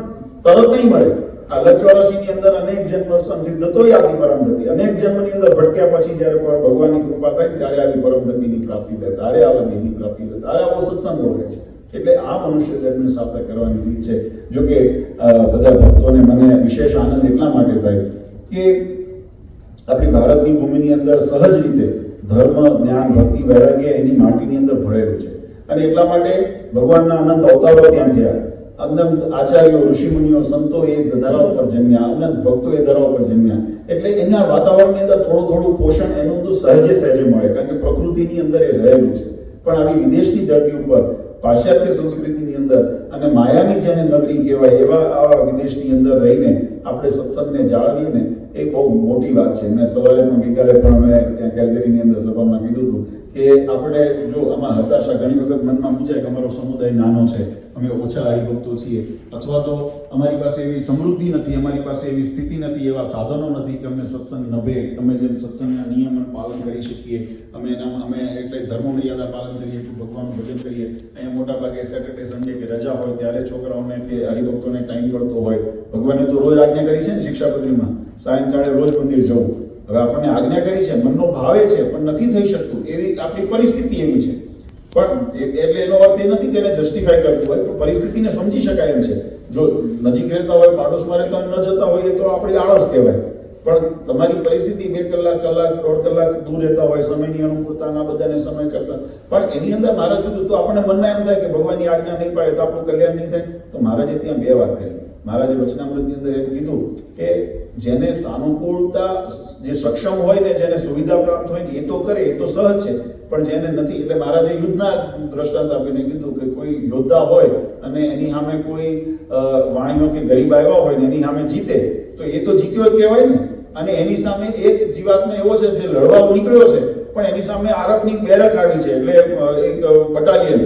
તરત નહીં મળે. આ લક્ષવારસીની અંદર અનેક જન્મ સંસિદ્ધ તોય આદિ પરમગતિ, અનેક જન્મની અંદર ભટક્યા પછી જ્યારે ભગવાનની કૃપા થાય ત્યારે આવી પરમગતિની પ્રાપ્તિ થાય, ત્યારે આવા દેહની પ્રાપ્તિ થાય, ત્યારે આવો સત્સંગ ઓળખે છે. એટલે આ મનુષ્ય જન્મને સાર્થક કરવાની રીત છે. જો કે બધા ભક્તોને મને વિશેષ આનંદ એટલા માટે થાય કે આપણી ભારતની ભૂમિની અંદર સહજ રીતે ધર્મ, જ્ઞાન, ભક્તિ, વૈરાગ્ય એની માટીની અંદર ભળેલું છે. અને એટલા માટે ભગવાનના અનંત અવતારો ત્યાં થયા. અનંત આચાર્યો, ઋષિમુનિઓ, સંતો એ ધરા ઉપર જન્મ્યા, અનંત ભક્તો એ ધરા ઉપર જન્મ્યા. એટલે એના વાતાવરણની અંદર થોડું પોષણ એનું બધું સહેજે મળે, કારણ કે પ્રકૃતિની અંદર એ રહેલું છે. પણ આવી વિદેશની ધરતી ઉપર, પાશ્ચાત્ય સંસ્કૃતિની અંદર અને માયાની જેને નગરી કહેવાય એવા આવા વિદેશની અંદર રહીને આપણે સત્સંગને જાળવીએ ને, એ બહુ મોટી વાત છે. મેં સવારે પણ, ગઈકાલે પણ અમે ત્યાં કેલગરીની અંદર સભામાં કીધું હતું કે આપણે જો આમાં હતાશા ઘણી વખત મનમાં પૂછાય કે અમારો સમુદાય નાનો છે, અમે ઓછા હરિભક્તો છીએ, અથવા તો અમારી પાસે એવી સમૃદ્ધિ નથી, અમારી પાસે એવી સ્થિતિ નથી, એવા સાધનો નથી કે અમને સત્સંગ નભે, અમે જેમ સત્સંગના નિયમન પાલન કરી શકીએ, અમે એટલે ધર્મ મર્યાદા પાલન કરીએ, એટલું ભગવાનનું ભજન કરીએ. અહીંયા મોટા ભાગે સેટરડે સન્ડે કે રજા હોય ત્યારે છોકરાઓને કે હરિભક્તોને ટાઈમ મળતો હોય. ભગવાને તો રોજ આજ્ઞા કરી છે ને શિક્ષાપત્રીમાં, સાયંકાળે રોજ મંદિર જવું. હવે આપણને આજ્ઞા કરી છે, મનનો ભાવે છે, પણ નથી થઈ શકતું, એવી આપણી પરિસ્થિતિ એવી છે. પણ એટલે એનો અર્થ એ નથી કે એને જસ્ટિફાય કરતું હોય, પણ પરિસ્થિતિને સમજી શકાય એમ છે. જો નજીક રહેતા હોય, પાડોશમાં રહેતા હોય, ન જતા હોઈએ તો આપણી આળસ કહેવાય. પણ તમારી પરિસ્થિતિ 2 કલાક, 1.5 કલાક દૂર રહેતા હોય, સમયની અનુકૂળતાના બધાને સમય કરતા, પણ એની અંદર મહારાજ કીધું તો આપણને મનમાં એમ થાય કે ભગવાનની આજ્ઞા નહીં પાડે તો આપણું કલ્યાણ નહીં થાય. તો મહારાજે ત્યાં 2 વાત કરી. મહારાજે વચનામૃતની અંદર એમ કીધું કે જેને સાનુકૂળતા, જે સક્ષમ હોય ને, જેને સુવિધા પ્રાપ્ત હોય ને એ તો કરે, એ તો સહજ છે. પણ જેને નથી, એટલે મહારાજે યુદ્ધના દ્રષ્ટાંત આપીને કીધું કે કોઈ યોદ્ધા હોય અને એની સામે કોઈ વાણીઓ કે ગરીબ આવ્યા હોય ને એની સામે જીતે તો એ તો જીત્યો જ કહેવાય ને. અને એની સામે એક જીવાત્મા એવો છે જે લડવા નીકળ્યો છે, પણ એની સામે આરબની બેરક આવી છે, એટલે એક બટાલિયન,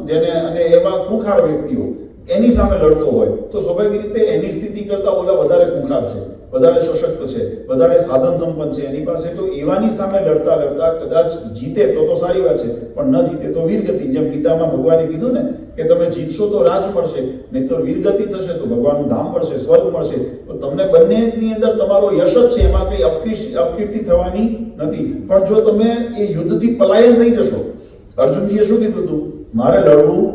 જેને, અને એવા ખૂંખાર વ્યક્તિઓ એની સામે લડતો હોય તો સ્વાભાવિક રીતે એની સ્થિતિ કરતા ઓલા વધારે ખૂંખાર છે, વધારે સશક્ત છે, વધારે સાધન સંપન્ન છે એની પાસે, તો એવાની સામે લડતા લડતા કદાચ જીતે તો સારી વાત છે, પણ ન જીતે તો વીરગતિ. જેમ ગીતામાં ભગવાને કીધું ને કે તમે જીતશો તો રાજ મળશે, નહીં તો વીરગતિ થશે તો ભગવાનનું ધામ મળશે, સ્વર્ગ મળશે. તો તમને બંનેની અંદર તમારો યશ જ છે, એમાં કઈ અપકીર્તિ થવાની નથી. પણ જો તમે એ યુદ્ધથી પલાયન થઈ જશો, અર્જુનજીએ શું કીધું હતું? મારે લડવું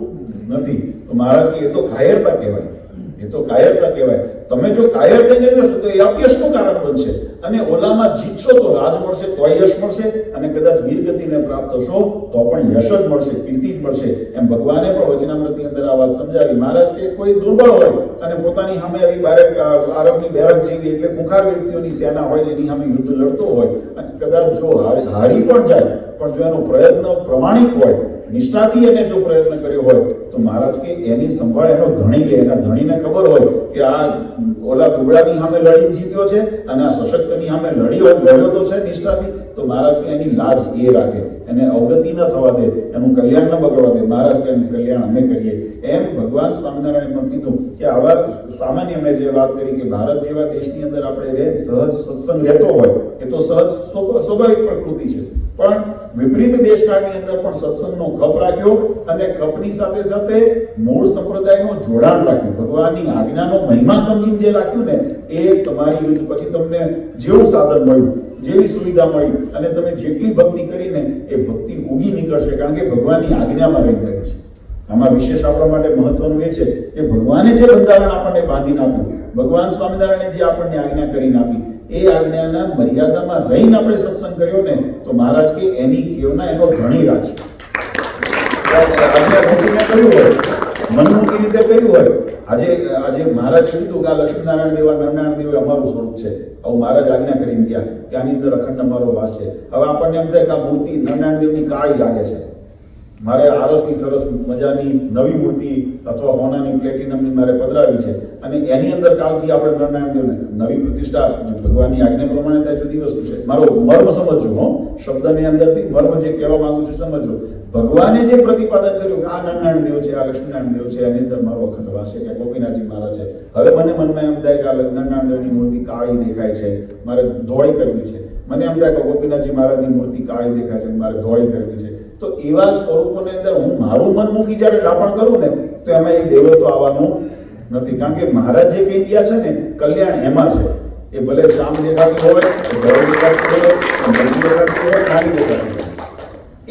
નથી. તો મહારાજ કે એ તો કાયરતા કહેવાય, એ તો કાયરતા કહેવાય. તમે જો કાયર થઈને જશો તો એ અપયશનું કારણ બનશે, અને ઓલામાં જીતશો તો રાજ મળશે, તો યશ મળશે, અને કદાચ વીરગતિને પ્રાપ્ત થશો તો પણ યશ જ મળશે, કીર્તિ જ મળશે. એમ ભગવાને પણ વચનામૃતની અંદર આ વાત સમજાવી. મહારાજ કે કોઈ દુર્બળ હોય અને પોતાની સામે આવી આરબની બેરક જેવી એટલે ખૂંખાર વ્યક્તિઓની સેના હોય એની સામે યુદ્ધ લડતો હોય અને કદાચ જો હારી પણ જાય, પણ જો એનો પ્રયત્ન પ્રમાણિક હોય, નિષ્ઠાથી એને જો પ્રયત્ન કર્યો હોય, તો મહારાજ કે એની સંભાળ એનો ધણી લે. એના ધણીને ખબર હોય કે આ ઓલા દુબળાની સામે લડી જીત્યો છે અને આ સશક્તની સામે લડ્યો તો છે નિષ્ઠાથી, તો મહારાજ કે એની લાજ એ રાખે, એને અવગતિ ન થવા દે, એનું કલ્યાણ ન બગડવા દે. મહારાજ કે એનું કલ્યાણ અમે કરીએ. એમ ભગવાન સ્વામિનારાયણ પણ કીધું કે આવા સામાન્ય મેં જે વાત કરી કે ભારત જેવા દેશની અંદર આપણે સહજ સત્સંગ રહેતો હોય એ તો સહજ સ્વાભાવિક પ્રકૃતિ છે, પણ વિપરીત દેશકાળની અંદર પણ સત્સંગનો ખપ રાખ્યો અને ખપની સાથે સાથે મૂળ સંપ્રદાયનું જોડાણ રાખ્યું. ભગવાનની આજ્ઞાનો મહિમા સમજીને જે રાખ્યું ને, એ તમારી યુદ્ધ પછી તમને જેવું સાધન મળ્યું, જેવી સુવિધા મળી અને તમે જેટલી ભક્તિ કરીને એ ભક્તિ ઉગી નીકળશે, કારણ કે ભગવાનની આજ્ઞામાં રહી કરી છે. આમાં વિશેષ આપણા માટે મહત્વનું એ છે કે ભગવાને જે બંધારણ આપણને બાંધીને આપ્યું, ભગવાન સ્વામિનારાયણે જે આપણને આજ્ઞા કરીને આપી, એ આજ્ઞાના મર્યાદામાં રહીને આપણે સત્સંગ કર્યો ને, તો મહારાજ કે એની કેવના એનો ધણી રાજ. આજ્ઞા ભક્તિને કર્યું હોય, મનમુખી રીતે કર્યું હોય. આજે મહારાજ કીધું કે આ લક્ષ્મીનારાયણ દેવ, નરનારાયણ દેવ અમારું સ્વરૂપ છે, આવું મહારાજ આજ્ઞા કરીને ગયા કે આની અંદર અખંડ અમારો વાસ છે. હવે આપણને એમ થાય કે આ મૂર્તિ નરનારાયણ દેવની કાળી લાગે છે, મારે આરસની સરસ મજાની નવી મૂર્તિ અથવા હોનાની પ્લેટિનમની મારે પધરાવી છે, અને એની અંદર કાલથી આપણે નરનારાયણ દેવને નવી પ્રતિષ્ઠા ભગવાનની આજ્ઞા પ્રમાણે થાય, જુદી વસ્તુ છે. મારો મર્મ સમજજો, હો, શબ્દની અંદરથી મર્મ જે કહેવા માંગુ છું સમજો. ભગવાને જે પ્રતિપાદન કર્યું કે આ નરનારાયણ દેવ છે, આ લક્ષ્મીનારાયણ દેવ છે, એની અંદર મારો અખંડ વાસ છે, કે ગોપીનાથજી મહારાજ છે. હવે મને મનમાં એમ થાય કે આ નરનારાયણ દેવની મૂર્તિ કાળી દેખાય છે, મારે ધોળી કરવી છે. મને એમ થાય કે ગોપીનાથજી મહારાજની મૂર્તિ કાળી દેખાય છે, મારે ધોળી કરવી છે. તો એવા સ્વરૂપોની અંદર હું મારું મન મૂકી જ્યારે ડાપણ કરું ને, તો એમાં એ દેવત્વ આવવાનું નથી. કારણ કે મહારાજ જે કહી ગયા છે ને, કલ્યાણ એમાં છે. એ ભલે શામ દેખાતી હોય, ધોળી દેખાતી હોય, મરચી દેખાતી હોય, નાની દેખાતી હોય,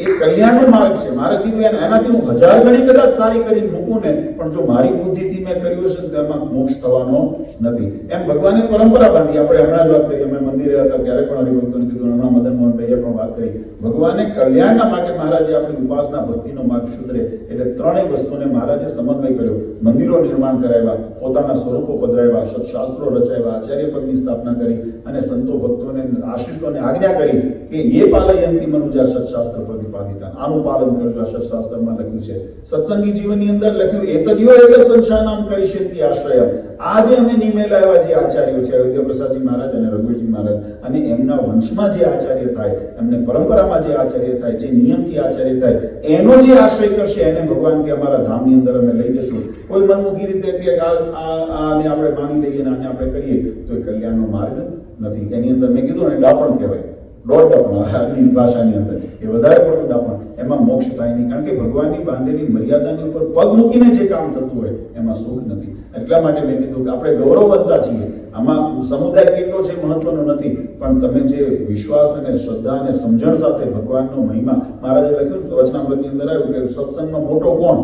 એ કલ્યાણનો માર્ગ છે. મારે કીધું એનાથી હું 1000 ગણી કદાચ સારી કરીને મૂકું ને, પણ જો મારી બુદ્ધિથી મેં કર્યું હશે તો એમાં મોક્ષ થવાનો નથી. એમ ભગવાને પરંપરા બાંધી. આપણે હમણાં જ વાત કરી, અમે મંદિરે હતા ત્યારે પણ હરિભક્તોને કીધું, હમણાં મદન મોહનભાઈએ પણ વાત કરી. ભગવાને કલ્યાણના માટે મહારાજે આપણી ઉપાસના ભક્તિનો માર્ગ સુધરે એટલે ત્રણેય વસ્તુને મહારાજે સમન્વય કર્યો. મંદિરો નિર્માણ કરાવ્યા, પોતાના સ્વરૂપો પધરાવ્યા, સત્શાસ્ત્રો રચાવ્યા, આચાર્ય પદની સ્થાપના કરી અને સંતો ભક્તોને આશ્રિતોને આજ્ઞા કરી કે એ પાલયંતી મનુજા સત્શાસ્ત્ર પ્રતિપાદિતા, આનું પાલન કરજો. આ સત્શાસ્ત્રમાં લખ્યું છે. સત્સંગી જીવનની અંદર લખ્યું એતદ્યો એતદ્વંશાનામ કરિષ્યંતિ આશ્રય. આ જે અમે નિમેલા એવા જે આચાર્યો છે, અયોધ્યા પ્રસાદજી મહારાજ અને રઘુવીરજી મહારાજ, અને એમના વંશમાં જે આચાર્ય થાય, એમને પરંપરામાં જે આચાર્ય થાય, જે નિયમથી આચાર્ય થાય, એનો જે આશ્રય કરશે એને ભગવાન કે અમારા ધામની અંદર અમે લઈ જશું. કોઈ મનમુખી રીતે કે આને આપણે માની લઈએ ને આને આપણે કરીએ તો એ કલ્યાણનો માર્ગ નથી. એની અંદર મેં કીધું ને, ડાપણ કહેવાય, દોઢ ડાપણ આજની ભાષાની અંદર, એ વધારે પડતું ડાપણ. એમાં મોક્ષ થાય નહીં, કારણ કે ભગવાનની બાંધેલી મર્યાદાની ઉપર પગ મૂકીને જે કામ થતું હોય એમાં સુખ નથી. એટલા માટે મેં કીધું કે આપણે ગૌરવવંતા છીએ. આમાં સમુદાય કેટલો છે મહત્વનો નથી, પણ તમે જે વિશ્વાસ અને શ્રદ્ધા અને સમજણ સાથે ભગવાનનો મહિમા, મહારાજે લખ્યું વચનામૃતની અંદર આવ્યું કે સત્સંગમાં મોટો કોણ?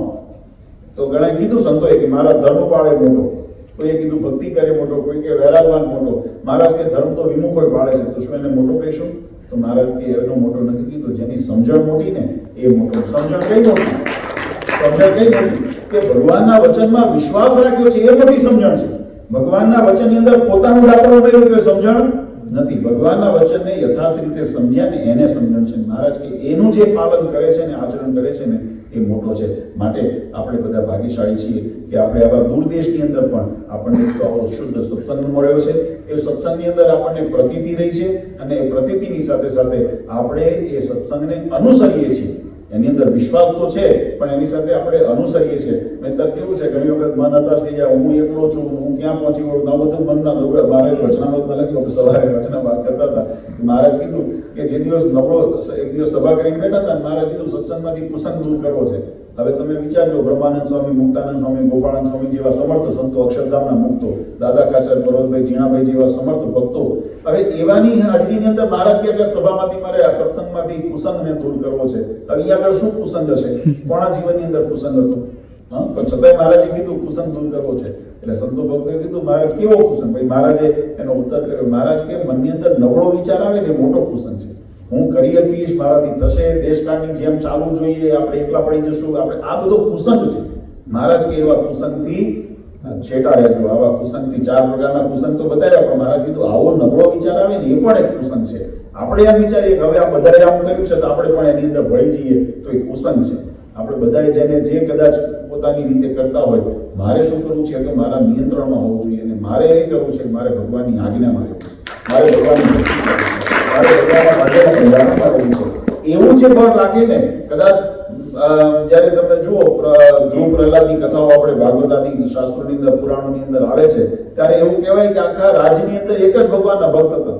તો ઘણા કીધું સંતોએ કે મારા ધર્મ પાળે મોટો, કોઈએ કીધું ભક્તિ કરે મોટો, કોઈ કે વૈરાગવાન મોટો. મહારાજ કે ધર્મ તો વિમુખ હોય પાળે છે, તો શું એને મોટો કહીશું? તો મહારાજ કે એનો મોટો નથી કીધું, જેની સમજણ મોટી ને એ મોટો. સમજણ કઈ મોટી? સમજણ કઈ મોટી? કે ભગવાનના વચનમાં વિશ્વાસ રાખ્યો છે એ મોટી સમજણ છે. ભગવાનના વચનની અંદર પોતાનું ડાપણ ઉમેર્યું તો એ સમજણ નથી. ભગવાનના વચનને યથાર્થ રીતે સમજ્યા ને એને સમજણ છે. મહારાજ કે એનું જે પાલન કરે છે ને આચરણ કરે છે ને એ મોટો છે. માટે આપણે બધા ભાગ્યશાળી છીએ કે આપણે આવા દૂર દેશની અંદર પણ આપણને તો આવો શુદ્ધ સત્સંગ મળ્યો છે. એ સત્સંગની અંદર આપણને પ્રતીતિ રહી છે, અને એ પ્રતીતિની સાથે સાથે આપણે એ સત્સંગને અનુસરીએ છીએ. એની અંદર વિશ્વાસ તો છે, પણ એની સાથે આપણે અનુસરીએ છીએ. નહીંતર કેવું છે, ઘણી વખત મન હતાશ થઈ જાય, હું એકલો છું, હું ક્યાં પહોંચી વળું, આ બધું મનના દોડે. મારે વચનામૃતમાં લખ્યું, સવારે વચના વાત કરતા હતા, મહારાજ કીધું કે જે દિવસ નબળો એક દિવસ સભા કરીને બેઠા હતા, મહારાજ કીધું સત્સંગમાંથી કુસંગ દૂર કરવો છે. હવે તમે વિચારજો, બ્રહ્માનંદ સ્વામી, મુક્તાનંદ સ્વામી, ગોપાળાનંદ સ્વામી જેવા સમર્થ સંતો, અક્ષરધામના મુક્તો, દાદા ખાચર, પર્વતભાઈ, જીણાભાઈ જેવા સમર્થ ભક્તો, હવે એવાની હાજરીની અંદર મહારાજ કે સભામાંથી મારે આ સત્સંગમાંથી કુસંગને દૂર કરવો છે. હવે અહીંયા આગળ શું કુસંગ હશે? કોના જીવનની અંદર કુસંગ હતો? પણ છતાંય મહારાજે કીધું કુસંગ દૂર કરવો છે. એટલે સંતો ભક્તોએ કીધું, મહારાજ કેવો કુસંગ? ભાઈ મહારાજે એનો ઉત્તર કર્યો. મહારાજ કે મનની અંદર નબળો વિચાર આવે ને મોટો કુસંગ છે. હું કરી શકીશ, મારાથી થશે, દેશકાળની જેમ ચાલવું જોઈએ, આપણે એકલા પડી જશું, આપણે આ બધો કુસંગ છે. મહારાજ કે એવા કુસંગથી છેટા રહેજો. આવા કુસંગથી 4 પ્રકારના કુસંગ તો બતાવ્યા, પણ મહારાજ કીધું આવો નબળો વિચાર આવે ને એ પણ એક કુસંગ છે. આપણે એમ વિચારીએ કે હવે આ બધાએ આમ કર્યું છે તો આપણે પણ એની અંદર ભળી જઈએ, તો એ કુસંગ છે. આપણે બધાએ જેને જે કદાચ પોતાની રીતે કરતા હોય, મારે શું કરવું છે તો મારા નિયંત્રણમાં હોવું જોઈએ, અને મારે એ કરવું છે કે મારે ભગવાનની આજ્ઞામાં રહેવું છે, મારે ભગવાનની એવું જે બળ રાખીને કદાચ જ્યારે તમે જુઓ ધ્રુવ પ્રહલાદની કથાઓ આપણે ભાગવતાદી શાસ્ત્રોની અંદર, પુરાણોની અંદર આવે છે, ત્યારે એવું કહેવાય કે આખા રાજની અંદર એક જ ભગવાનના ભક્ત હતા.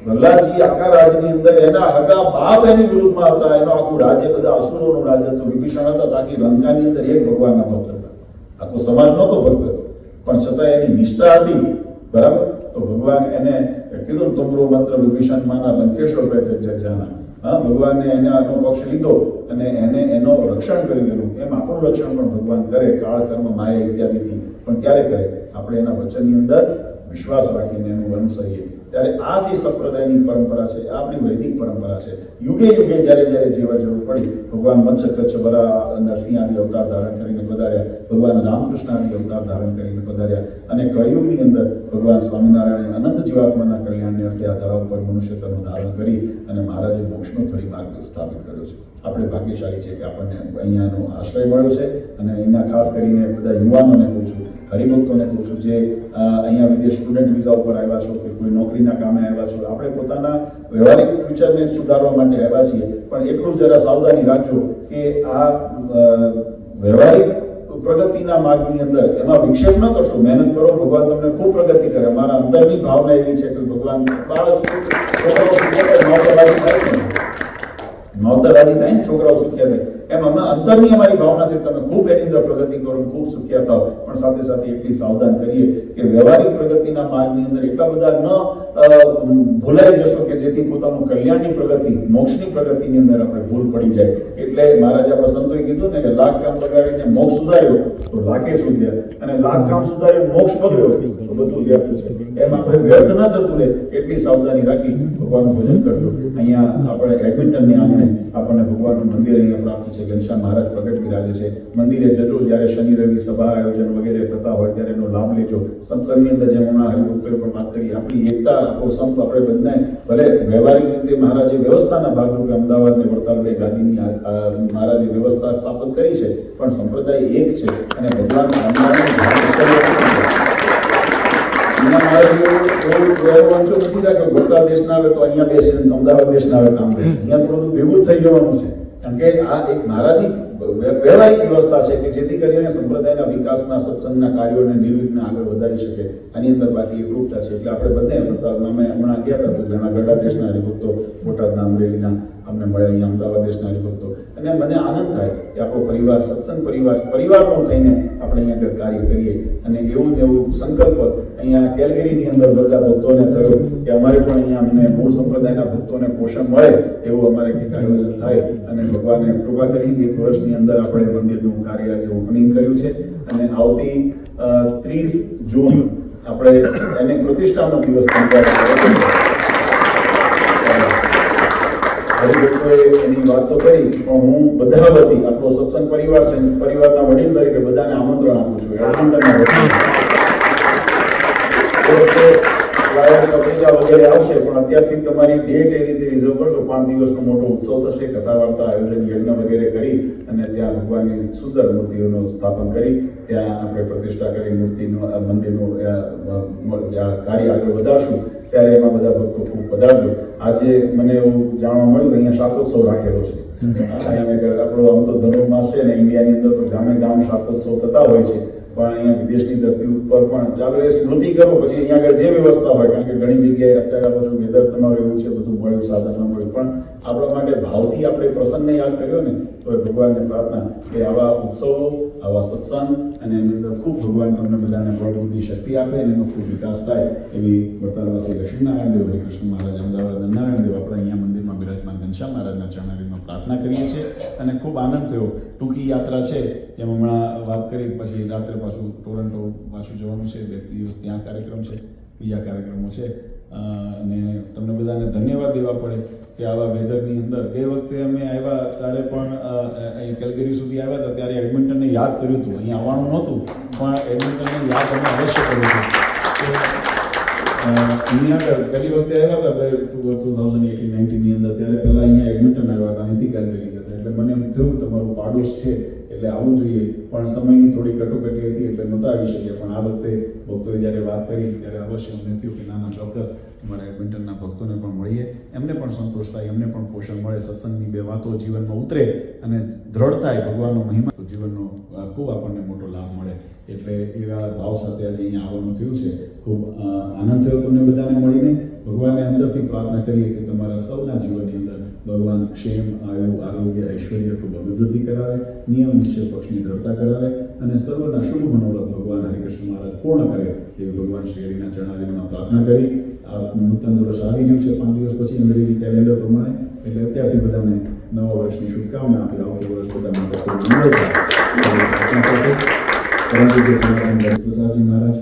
પ્રહલાદજી આખા રાજની અંદર એના હગા બાપ એની વિરુદ્ધમાં હતા, એનો આખું રાજ્ય બધા અસુરોનું રાજ્ય હતું, વિભીષણ હતા, આખી લંકાની અંદર એક ભગવાનના ભક્ત હતા. આખો સમાજ નહોતો ભક્ત, પણ છતાં એની નિષ્ઠા હતી. બરાબર? તો ભગવાન એને કીધું, તુમરો મંત્ર વિભીષણ માના લંકેશ્વર પે જાના. હા, ભગવાને એનો પક્ષ લીધો અને એને એનો રક્ષણ કરી એનું. એમ આપણું રક્ષણ પણ ભગવાન કરે, કાળ, કર્મ, માયા ઇત્યાદિથી. પણ ક્યારે કરે? આપણે એના વચનની અંદર વિશ્વાસ રાખીને એનું અનુસરીએ. ત્યારે આ જે સંપ્રદાયની પરંપરા છે, આપણી વૈદિક પરંપરા છે. યુગે યુગે જ્યારે જ્યારે જેવા જરૂર પડી, ભગવાન મત્સ્ય કચ્છ બરા નરસિંહ આદિ અવતાર ધારણ કરીને પધાર્યા, ભગવાન રામકૃષ્ણ આદિ અવતાર ધારણ કરીને પધાર્યા, અને કળિયુગની અંદર ભગવાન સ્વામિનારાયણે અનંત જીવાત્માના કલ્યાણને અર્થે આ ધરા ઉપર મનુષ્ય તનનું ધારણ કરી અને મહારાજે મોક્ષનો ધરીમાર્ગ સ્થાપિત કર્યો છે. આપણે ભાગ્યશાળી છે કે આપણને અહીંયાનો આશ્રય મળ્યો છે. અને અહીંના ખાસ કરીને બધા યુવાનોને કહું છું, હરિભક્તોને કહું છું, જે અહીંયા વિદેશ સ્ટુડન્ટ વિઝા ઉપર આવ્યા છો કે કોઈ નોકરીના કામે આવ્યા છો, આપણે પોતાના વ્યવહારિક ફ્યુચરને સુધારવા માટે આવ્યા છીએ, પણ એટલું જરા સાવધાની રાખજો કે આ વ્યવહારિક પ્રગતિના માર્ગની અંદર એમાં વિક્ષેપ ન કરશો. મહેનત કરો, ભગવાન તમને ખૂબ પ્રગતિ કરે. મારા અંદરની ભાવના એવી છે કે ભગવાન નોતર રાજી થાય ને છોકરાઓ સુખ્યા થાય, એમ અમે અંતરની અમારી ભાવના છે તમે ખૂબ એની અંદર પ્રગતિ કરો, ખૂબ સુખ્યા થાવ. પણ સાથે સાથે એટલી સાવધાન કરીએ કે વ્યવહારિક પ્રગતિના માર્ગની અંદર એટલા બધા ન ભૂલાઈ જશો કે જેથી પોતાનું કલ્યાણની પ્રગતિ, મોક્ષની પ્રગતિની અંદર આપણે ભૂલ પડી જાય. એટલે મહારાજે આપણા સંતોએ કીધું ને કે લાખ કામ લગાડીને મોક્ષ સુધાર્યો તો લાખે સુધર્યા, અને લાખ કામ સુધાર્યો મોક્ષ બગડ્યો તો બધું વ્યર્થ છે. એમ આપણે વ્યર્થ ન જતું રહે એટલી સાવધાની રાખી ભગવાનનું ભજન કરજો. અહીંયા આપણે એડમિન્ટનની આંગણે આપણને ભગવાનનું મંદિર અહીંયા પ્રાપ્ત છે. ઘનશ્યામ મહારાજ પ્રગટ બિરાજે છે. મંદિરે જજો, જ્યારે શનિ રવિ સભા આયોજન વગેરે થતા હોય ત્યારે એનો લાભ લેજો. સત્સંગની અંદર જેમ હમણાં હરિભક્તોએ પણ વાત કરી, આપણી એકતા, આપણો સંપ આપણે બધાએ ભલે વ્યવહારિક રીતે મહારાજે વ્યવસ્થાના ભાગરૂપે અમદાવાદને વડતાલને ગાદીની મહારાજે વ્યવસ્થા સ્થાપિત કરી છે, પણ સંપ્રદાય એક છે અને ભગવાન નથી રાખ્યો ગોતા દેશના આવે તો અહીંયા બેસે, અમદાવાદ દેશના આવે તો આમ બેસે. અહીંયા તો બધું ભેગું જ થઈ જવાનું છે. કારણ કે આ એક મહારાજની વ્યવહારિક વ્યવસ્થા છે કે જેથી કરીને સંપ્રદાયના વિકાસના, સત્સંગના કાર્યોને નિર્વિઘ્ન આગળ વધારી શકે. આની અંદર બાકી એકરૂપતા છે. એટલે આપણે બંને અમે હમણાં ગયા હતા તો ઘણા ગઢડા દેશના હરિભક્તો, બોટાદના, અમરેલીના અમને મળે, અહીંયા અમદાવાદ દેશના હરિભક્તો, અને મને આનંદ થાય કે આપણો પરિવાર, સત્સંગ પરિવારનો થઈને આપણે અહીંયા આગળ કાર્ય કરીએ. અને એવું ને એવું સંકલ્પ અહીંયા કેલગરીની અંદર બધા ભક્તોને થયો કે અમારે પણ અહીંયા અમને મૂળ સંપ્રદાયના ભક્તોને પોષણ મળે એવું અમારે કંઈક આયોજન થાય. અને ભગવાને કૃપા કરી 1 વર્ષની અંદર આપણે મંદિરનું કાર્ય આજે ઓપનિંગ કર્યું છે. અને આવતી 30 જૂન આપણે એની પ્રતિષ્ઠાનો દિવસ હરિભક્તોએ એની વાત તો કરી, પણ હું બધા વતી આપણો સત્સંગ પરિવાર છે, પરિવારના વડીલ તરીકે બધાને આમંત્રણ આપું છું. પત્રિકા વગેરે આવશે, પણ અત્યારથી તમારી ડેટ એ રીતે રિઝર્વ કરશો. 5 દિવસનો મોટો ઉત્સવ થશે, કથા વાર્તા, આયોજન, યજ્ઞ વગેરે કરી અને ત્યાં ભગવાનની સુંદર મૂર્તિઓનું સ્થાપન કરી ત્યાં આપણે પ્રતિષ્ઠા કરી મૂર્તિનું, મંદિરનું કાર્ય આગળ વધારશું. ત્યારે એમાં બધા ભક્તો ખૂબ પધારજો. આજે મને એવું જાણવા મળ્યું અહીંયા શાકોત્સવ રાખેલો છે. અહીંયા આપણો આમ તો ધનુર્માસ છે ને ઇન્ડિયાની અંદર તો ગામે ગામ શાકોત્સવ થતા હોય છે, પણ અહીંયા વિદેશની ધરતી ઉપર પણ ચાલો એ સ્મૃતિ કરો, પછી અહીંયા આગળ જે વ્યવસ્થા હોય, કારણ કે ઘણી જગ્યાએ અત્યારે આ બધું વેધર તમારું એવું છે, બધું મળ્યું, સાધન ન મળ્યું, પણ આપણા માટે ભાવથી આપણે પ્રસંગને યાદ કર્યો ને, તો એ ભગવાનને પ્રાર્થના કે આવા ઉત્સવો, આવા સત્સંગ અને એની અંદર ખૂબ ભગવાન તમને બધાને બળ બુદ્ધિ શક્તિ આપે અને એનો ખૂબ વિકાસ થાય એવી વડતાલવાસી લક્ષ્મીનારાયણ દેવ, હરિકૃષ્ણ મહારાજ, અમદાવાદ નારાયણ દેવ, આપણા અહીંયા મંદિરમાં બિરાજમાન ઘનશ્યામ મહારાજના ચરણારીમાં પ્રાર્થના કરીએ છીએ. અને ખૂબ આનંદ થયો. ટૂંકી યાત્રા છે, એમ હમણાં વાત કરી, પછી રાત્રે પાછું ટોરન્ટો પાછું જવાનું છે, 2 દિવસ ત્યાં કાર્યક્રમ છે, બીજા કાર્યક્રમો છે. અને તમને બધાને ધન્યવાદ દેવા પડે કે આવા વેધરની અંદર એ વખતે અમે આવ્યા ત્યારે પણ અહીં કેલગરી સુધી આવ્યા હતા ત્યારે એડમિન્ટનને યાદ કર્યું હતું, અહીંયા આવવાનું નહોતું પણ એડમિન્ટનને યાદ અમે અવશ્ય કર્યું હતું કે અહીંયા પહેલી વખતે આવ્યા હતા 2018-19ની અંદર, ત્યારે પહેલાં અહીંયા એડમિન્ટન આવ્યા હતા, અહીંથી કેલગરી હતા, એટલે મને એમ થયું તમારું પાડોશ છે એટલે આવવું જોઈએ, પણ સમયની થોડી કટોકટી હતી એટલે નહોતા આવી શક્યા. પણ આ વખતે ભક્તોએ જ્યારે વાત કરી ત્યારે અવશ્ય મને થયું કે નાના ચોક્કસ અમારા એડમિન્ટનના ભક્તોને પણ મળીએ, એમને પણ સંતોષ થાય, એમને પણ પોષણ મળે, સત્સંગની 2 વાતો જીવનમાં ઉતરે અને દ્રઢ થાય ભગવાનનો મહિમા, તો જીવનનો ખૂબ આપણને મોટો લાભ મળે. એટલે એવા ભાવ સાથે આજે અહીંયા આવવાનું થયું છે. ખૂબ આનંદ થયો તમને બધાને મળીને. ભગવાનને અંદરથી પ્રાર્થના કરીએ કે તમારા સૌના જીવનની અંદર ભગવાન ક્ષેમ, આયુ, આરોગ્ય, ઐશ્વર્ય ખૂબ અભિવૃદ્ધિ કરાવે, નિયમ નિશ્ચય પક્ષની દ્રઢતા કરાવે અને સર્વના શુભ મનોરથ ભગવાન હરિકૃષ્ણ મહારાજ પૂર્ણ કરે એવી ભગવાન શ્રી હરિના ચરણારીમાં પ્રાર્થના કરી. આ નૂતન વર્ષ આવી રહ્યું છે 5 દિવસ પછી અંગ્રેજી કેલેન્ડર પ્રમાણે, એટલે અત્યારથી બધાને નવા વર્ષની શુભકામના આપી. આવતું વર્ષ બધા માટે ખૂબ મંગળ થાય. પરંતુ જે સનાતન હરિપ્રસાદજી મહારાજ